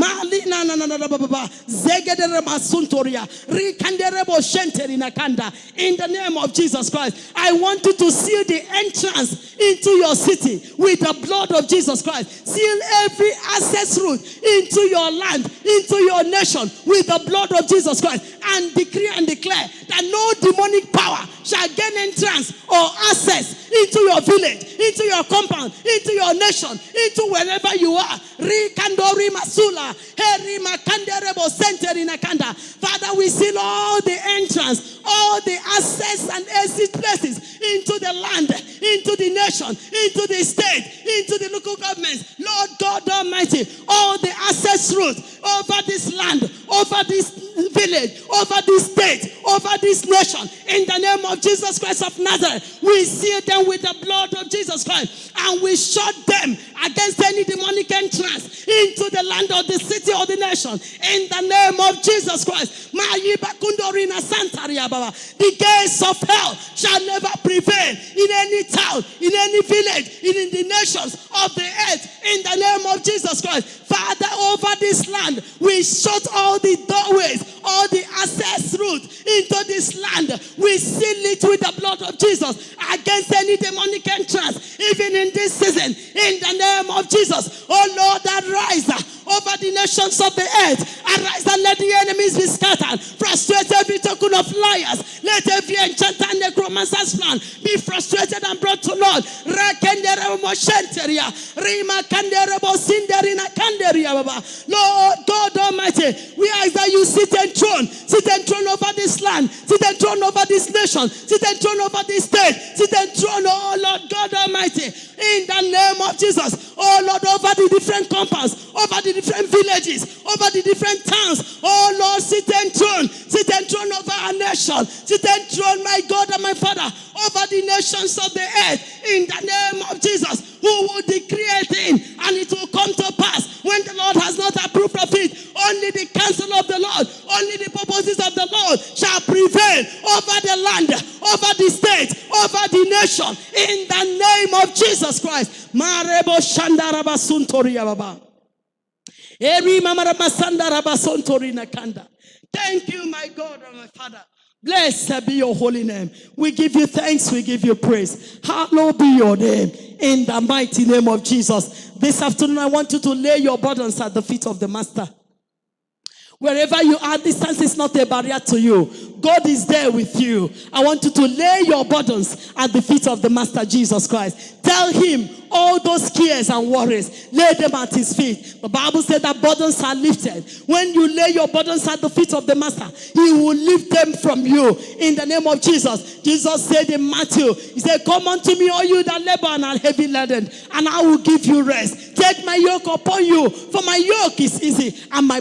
[SPEAKER 1] In the name of Jesus Christ, I want you to seal the entrance into your city with the blood of Jesus Christ. Seal every access route into your land, into your nation with the blood of Jesus Christ, and decree and declare that no demonic power shall gain entrance or access into your village, into your compound, into your nation, into wherever you are. Father, we seal all the entrance, all the access and exit places into the land, into the nation, into the state, into the local governments. Lord God Almighty, all the access routes over this land, over this village, over this state, over this nation, in the name of Jesus Christ of Nazareth, we seal them with the blood of Jesus Christ, and we shut them against any demonic entrance into the land or the city or the nation. In the name of Jesus Christ, the gates of hell shall never prevail in any town, in any village, in the nations of the earth. In the name of Jesus Christ, Father, over this land, we shut all the doorways, all the access routes into this land. We seal it with the blood of Jesus against any demonic entrance, even in this season. In the name of Jesus, oh Lord, arise over the nations of the earth. Arise and let the enemies be scattered. Frustrate every token of liars. Let every enchanter and necromancer's plan be frustrated and brought to naught. Lord God Almighty, we ask that you sit enthroned over this land, sit enthroned over this nation, sit enthroned over this state, sit enthroned, oh Lord God Almighty, in the name of Jesus, oh Lord, over the different compounds, over the different villages, over the different towns, oh Lord, sit enthroned over our nation. Sit enthroned, my God and my Father, over the nations of the earth. In the name of Jesus, who will decree a thing and it will come to pass when the Lord has not approved of it. Only the counsel of the Lord, only the purposes of the Lord shall prevail over the land, over the state, over the nation. In the name of Jesus Christ. Marebo Shandaraba Suntoria Baba. Thank you, my God and my Father. Blessed be your holy name. We give you thanks, we give you praise. Hallowed be your name in the mighty name of Jesus. This afternoon, I want you to lay your burdens at the feet of the Master. Wherever you are, distance is not a barrier to you. God is there with you. I want you to lay your burdens at the feet of the Master Jesus Christ. Tell him all those cares and worries. Lay them at his feet. The Bible said that burdens are lifted. When you lay your burdens at the feet of the Master, he will lift them from you in the name of Jesus. Jesus said in Matthew, he said, come unto me, all you that labor and are heavy laden, and I will give you rest. Take my yoke upon you, for my yoke is easy, and my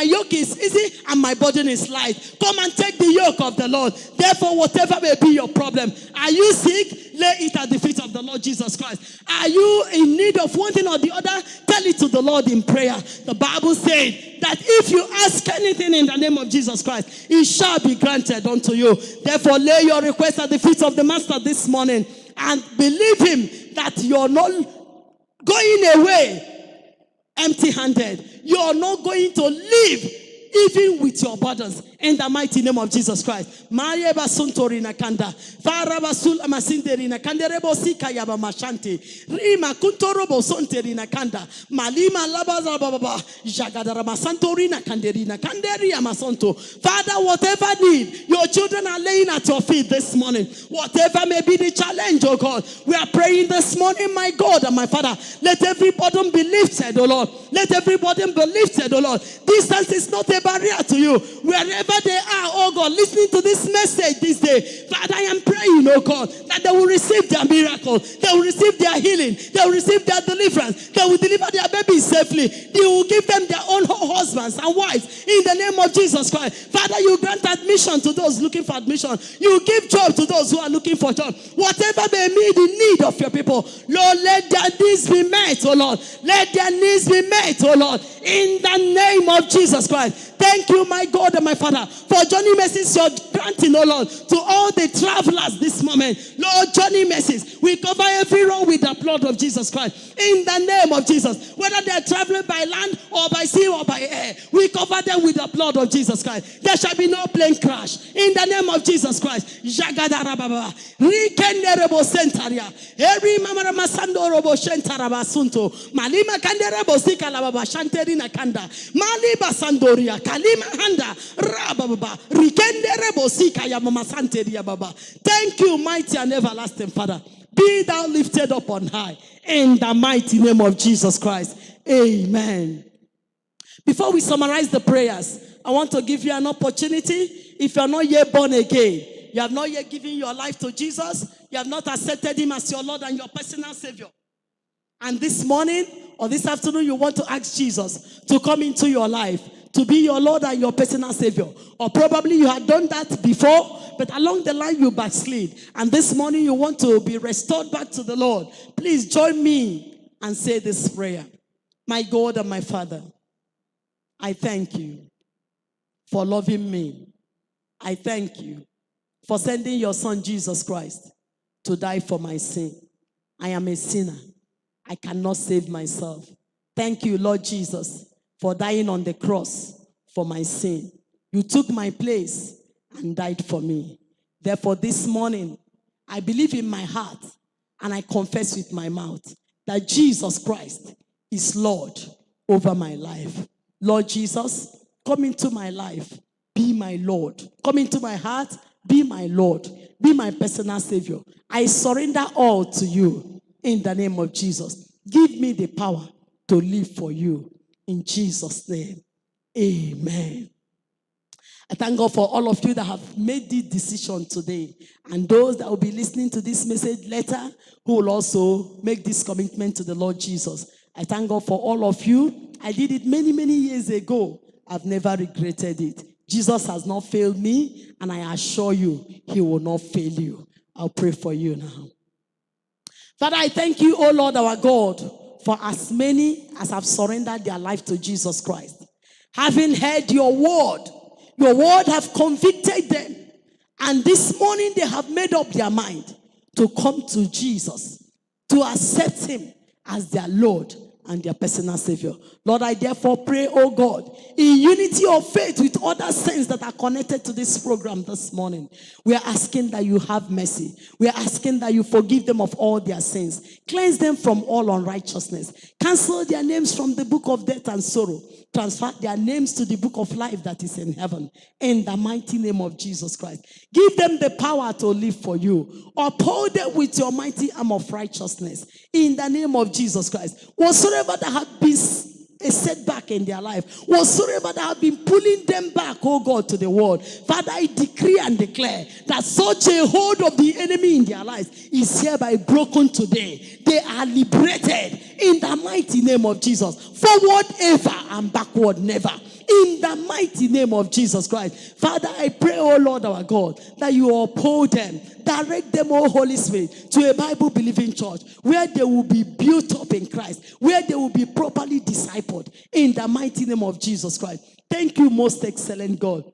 [SPEAKER 1] yoke is easy, and my burden is light. Come and take the yoke of the Lord. Therefore, whatever may be your problem, are you sick? Lay it at the feet of the Lord Jesus Christ. Are you in need of one thing or the other? Tell it to the Lord in prayer. The Bible said that if you ask anything in the name of Jesus Christ, it shall be granted unto you. Therefore, lay your request at the feet of the Master this morning and believe him that you're not going away empty-handed. You're not going to live even with your burdens, in the mighty name of Jesus Christ. Marieba suntorina kanda, faraba sul amasinderina kanderebo sika yaba mashanti, rima kuntorobo sonterina kanda, malima labaza baba, jagadara masantorina kanderina kanderi amasonto. Father, whatever need your children are laying at your feet this morning, whatever may be the challenge, oh God, we are praying this morning, my God and my Father. Let every burden be lifted, oh Lord. Let every burden be lifted, oh Lord. Distance is not a barrier to you. Wherever they are, oh God, listening to this message this day, Father, I am praying, oh God, that they will receive their miracle, they will receive their healing, they will receive their deliverance, they will deliver their babies safely, they will give them their own husbands and wives in the name of Jesus Christ. Father, you grant admission to those looking for admission, you give job to those who are looking for job. Whatever may be the need of your people, Lord, let their needs be met, oh Lord. Let their needs be met, oh Lord, in the name of Jesus Christ. Thank you, my God and my Father, for Johnny mercies you're granting, oh Lord, to all the travelers this moment. Lord, Johnny mercies, we cover everyone with the blood of Jesus Christ. In the name of Jesus, whether they're traveling by land or by sea or by air, we cover them with the blood of Jesus Christ. There shall be no plane crash. In the name of Jesus Christ. Jagadarababa. Rikenderebo sentaria. Every mamara masando robo shentaraba sunto. Malima kanderebo sikalababa shanterina kanda. Maliba sandoria. Kalima handa rababa rikende rebosika ya mama santeria baba. Thank you, mighty and everlasting Father. Be thou lifted up on high in the mighty name of Jesus Christ. Amen. Before we summarize the prayers, I want to give you an opportunity. If you are not yet born again, you have not yet given your life to Jesus, you have not accepted him as your Lord and your personal Savior, and this morning or this afternoon you want to ask Jesus to come into your life, to be your Lord and your personal Savior. Or probably you had done that before, but along the line you backslid. And this morning you want to be restored back to the Lord. Please join me and say this prayer. My God and my Father, I thank you for loving me. I thank you for sending your Son Jesus Christ to die for my sin. I am a sinner. I cannot save myself. Thank you, Lord Jesus, for dying on the cross for my sin. You took my place and died for me. Therefore, this morning, I believe in my heart and I confess with my mouth that Jesus Christ is Lord over my life. Lord Jesus, come into my life. Be my Lord. Come into my heart. Be my Lord. Be my personal Savior. I surrender all to you in the name of Jesus. Give me the power to live for you. In Jesus' name, amen. I thank God for all of you that have made this decision today, and those that will be listening to this message later who will also make this commitment to the Lord Jesus. I thank God for all of you. I did it many, many years ago. I've never regretted it. Jesus has not failed me, and I assure you, he will not fail you. I'll pray for you now. Father, I thank you, O Lord our God, for as many as have surrendered their life to Jesus Christ. Having heard your word have convicted them. And this morning they have made up their mind to come to Jesus, to accept him as their Lord and their personal Savior. Lord, I therefore pray, oh God, in unity of faith with other saints that are connected to this program this morning, we are asking that you have mercy. We are asking that you forgive them of all their sins. Cleanse them from all unrighteousness. Cancel their names from the book of death and sorrow. Transfer their names to the book of life that is in heaven. In the mighty name of Jesus Christ. Give them the power to live for you. Uphold them with your mighty arm of righteousness. In the name of Jesus Christ. Whatsoever that have been a setback in their life, whatsoever that have been pulling them back, oh God, to the world, Father, I decree and declare that such a hold of the enemy in their lives is hereby broken today. They are liberated in the mighty name of Jesus. Forward ever and backward never. In the mighty name of Jesus Christ. Father, I pray, oh Lord our God, that you uphold them. Direct them, oh Holy Spirit, to a Bible-believing church where they will be built up in Christ, where they will be properly discipled in the mighty name of Jesus Christ. Thank you, most excellent God.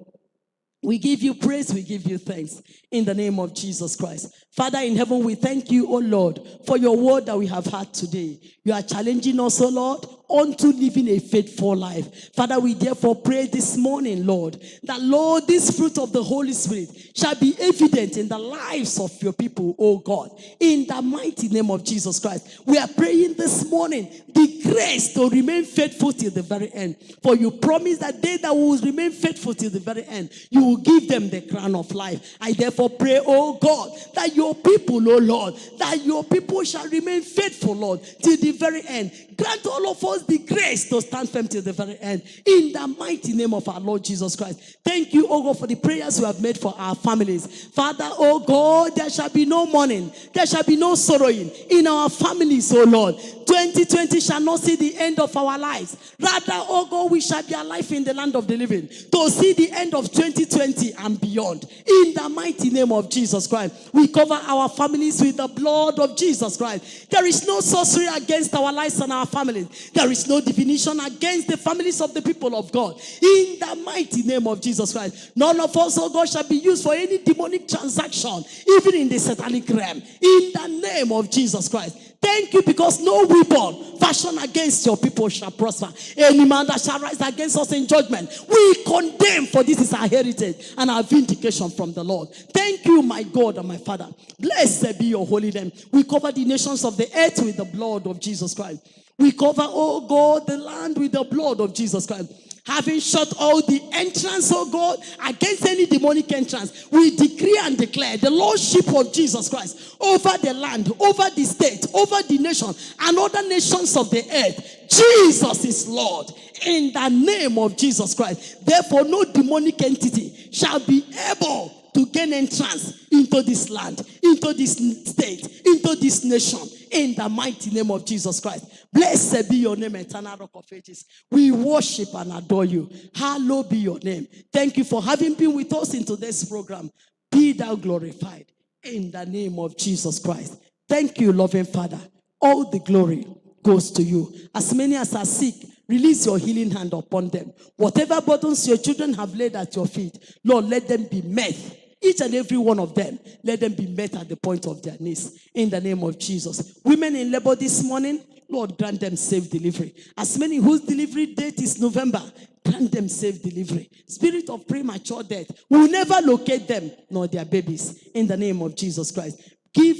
[SPEAKER 1] We give you praise, we give you thanks in the name of Jesus Christ. Father in heaven, we thank you, oh Lord, for your word that we have had today. You are challenging us, oh Lord, unto living a faithful life. Father, we therefore pray this morning, Lord, that, Lord, this fruit of the Holy Spirit shall be evident in the lives of your people, oh God, in the mighty name of Jesus Christ. We are praying this morning the grace to remain faithful till the very end. For you promise that they that will remain faithful till the very end, you will give them the crown of life. I therefore pray, oh God, that your people, oh Lord, that your people shall remain faithful, Lord, till the very end. Grant all of us the grace to stand firm till the very end. In the mighty name of our Lord Jesus Christ. Thank you, oh God, for the prayers you have made for our families. Father, oh God, there shall be no mourning. There shall be no sorrowing in our families, oh Lord. 2020 shall not see the end of our lives. Rather, oh God, we shall be alive in the land of the living to see the end of 2020 and beyond. In the mighty name of Jesus Christ. We cover our families with the blood of Jesus Christ. There is no sorcery against our lives and our families. There is no divination against the families of the people of God. In the mighty name of Jesus Christ. None of us, oh God, shall be used for any demonic transaction, even in the satanic realm. In the name of Jesus Christ. Thank you, because no weapon fashioned against your people shall prosper. Any man that shall rise against us in judgment, we condemn, for this is our heritage and our vindication from the Lord. Thank you, my God and my Father. Blessed be your holy name. We cover the nations of the earth with the blood of Jesus Christ. We cover, oh God, the land with the blood of Jesus Christ. Having shut all the entrance, oh God, against any demonic entrance, we decree and declare the lordship of Jesus Christ over the land, over the state, over the nation, and other nations of the earth. Jesus is Lord in the name of Jesus Christ. Therefore, no demonic entity shall be able to gain entrance into this land, into this state, into this nation, in the mighty name of Jesus Christ. Blessed be your name, eternal rock of ages. We worship and adore you. Hallowed be your name. Thank you for having been with us in today's program. Be thou glorified in the name of Jesus Christ. Thank you, loving Father. All the glory goes to you. As many as are sick, release your healing hand upon them. Whatever burdens your children have laid at your feet, Lord, let them be met. Each and every one of them, let them be met at the point of their needs. In the name of Jesus. Women in labor this morning, Lord, grant them safe delivery. As many whose delivery date is November, grant them safe delivery. Spirit of premature death will never locate them, nor their babies. In the name of Jesus Christ. Give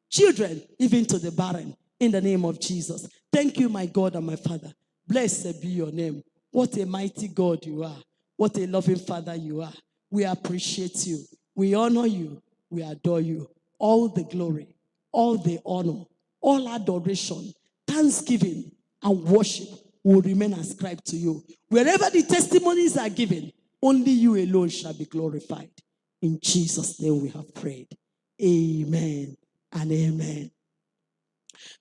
[SPEAKER 1] children even to the barren. In the name of Jesus. Thank you, my God and my Father. Blessed be your name. What a mighty God you are. What a loving Father you are. We appreciate you. We honor you. We adore you. All the glory, all the honor, all adoration, thanksgiving, and worship will remain ascribed to you. Wherever the testimonies are given, only you alone shall be glorified. In Jesus' name we have prayed. Amen and amen.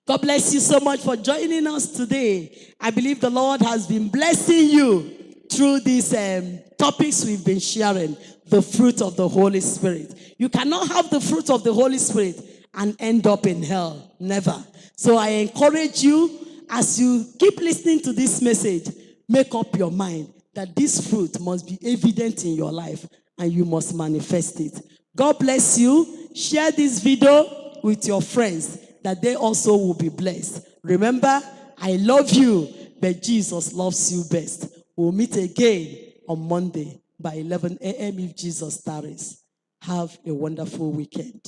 [SPEAKER 1] God bless you so much for joining us today. I believe the Lord has been blessing you through these topics we've been sharing, the fruit of the Holy Spirit. You cannot have the fruit of the Holy Spirit and end up in hell. Never. So I encourage you, as you keep listening to this message, make up your mind that this fruit must be evident in your life and you must manifest it. God bless you. Share this video with your friends that they also will be blessed. Remember, I love you, but Jesus loves you best. We'll meet again on Monday by 11 a.m. if Jesus tarries. Have a wonderful weekend.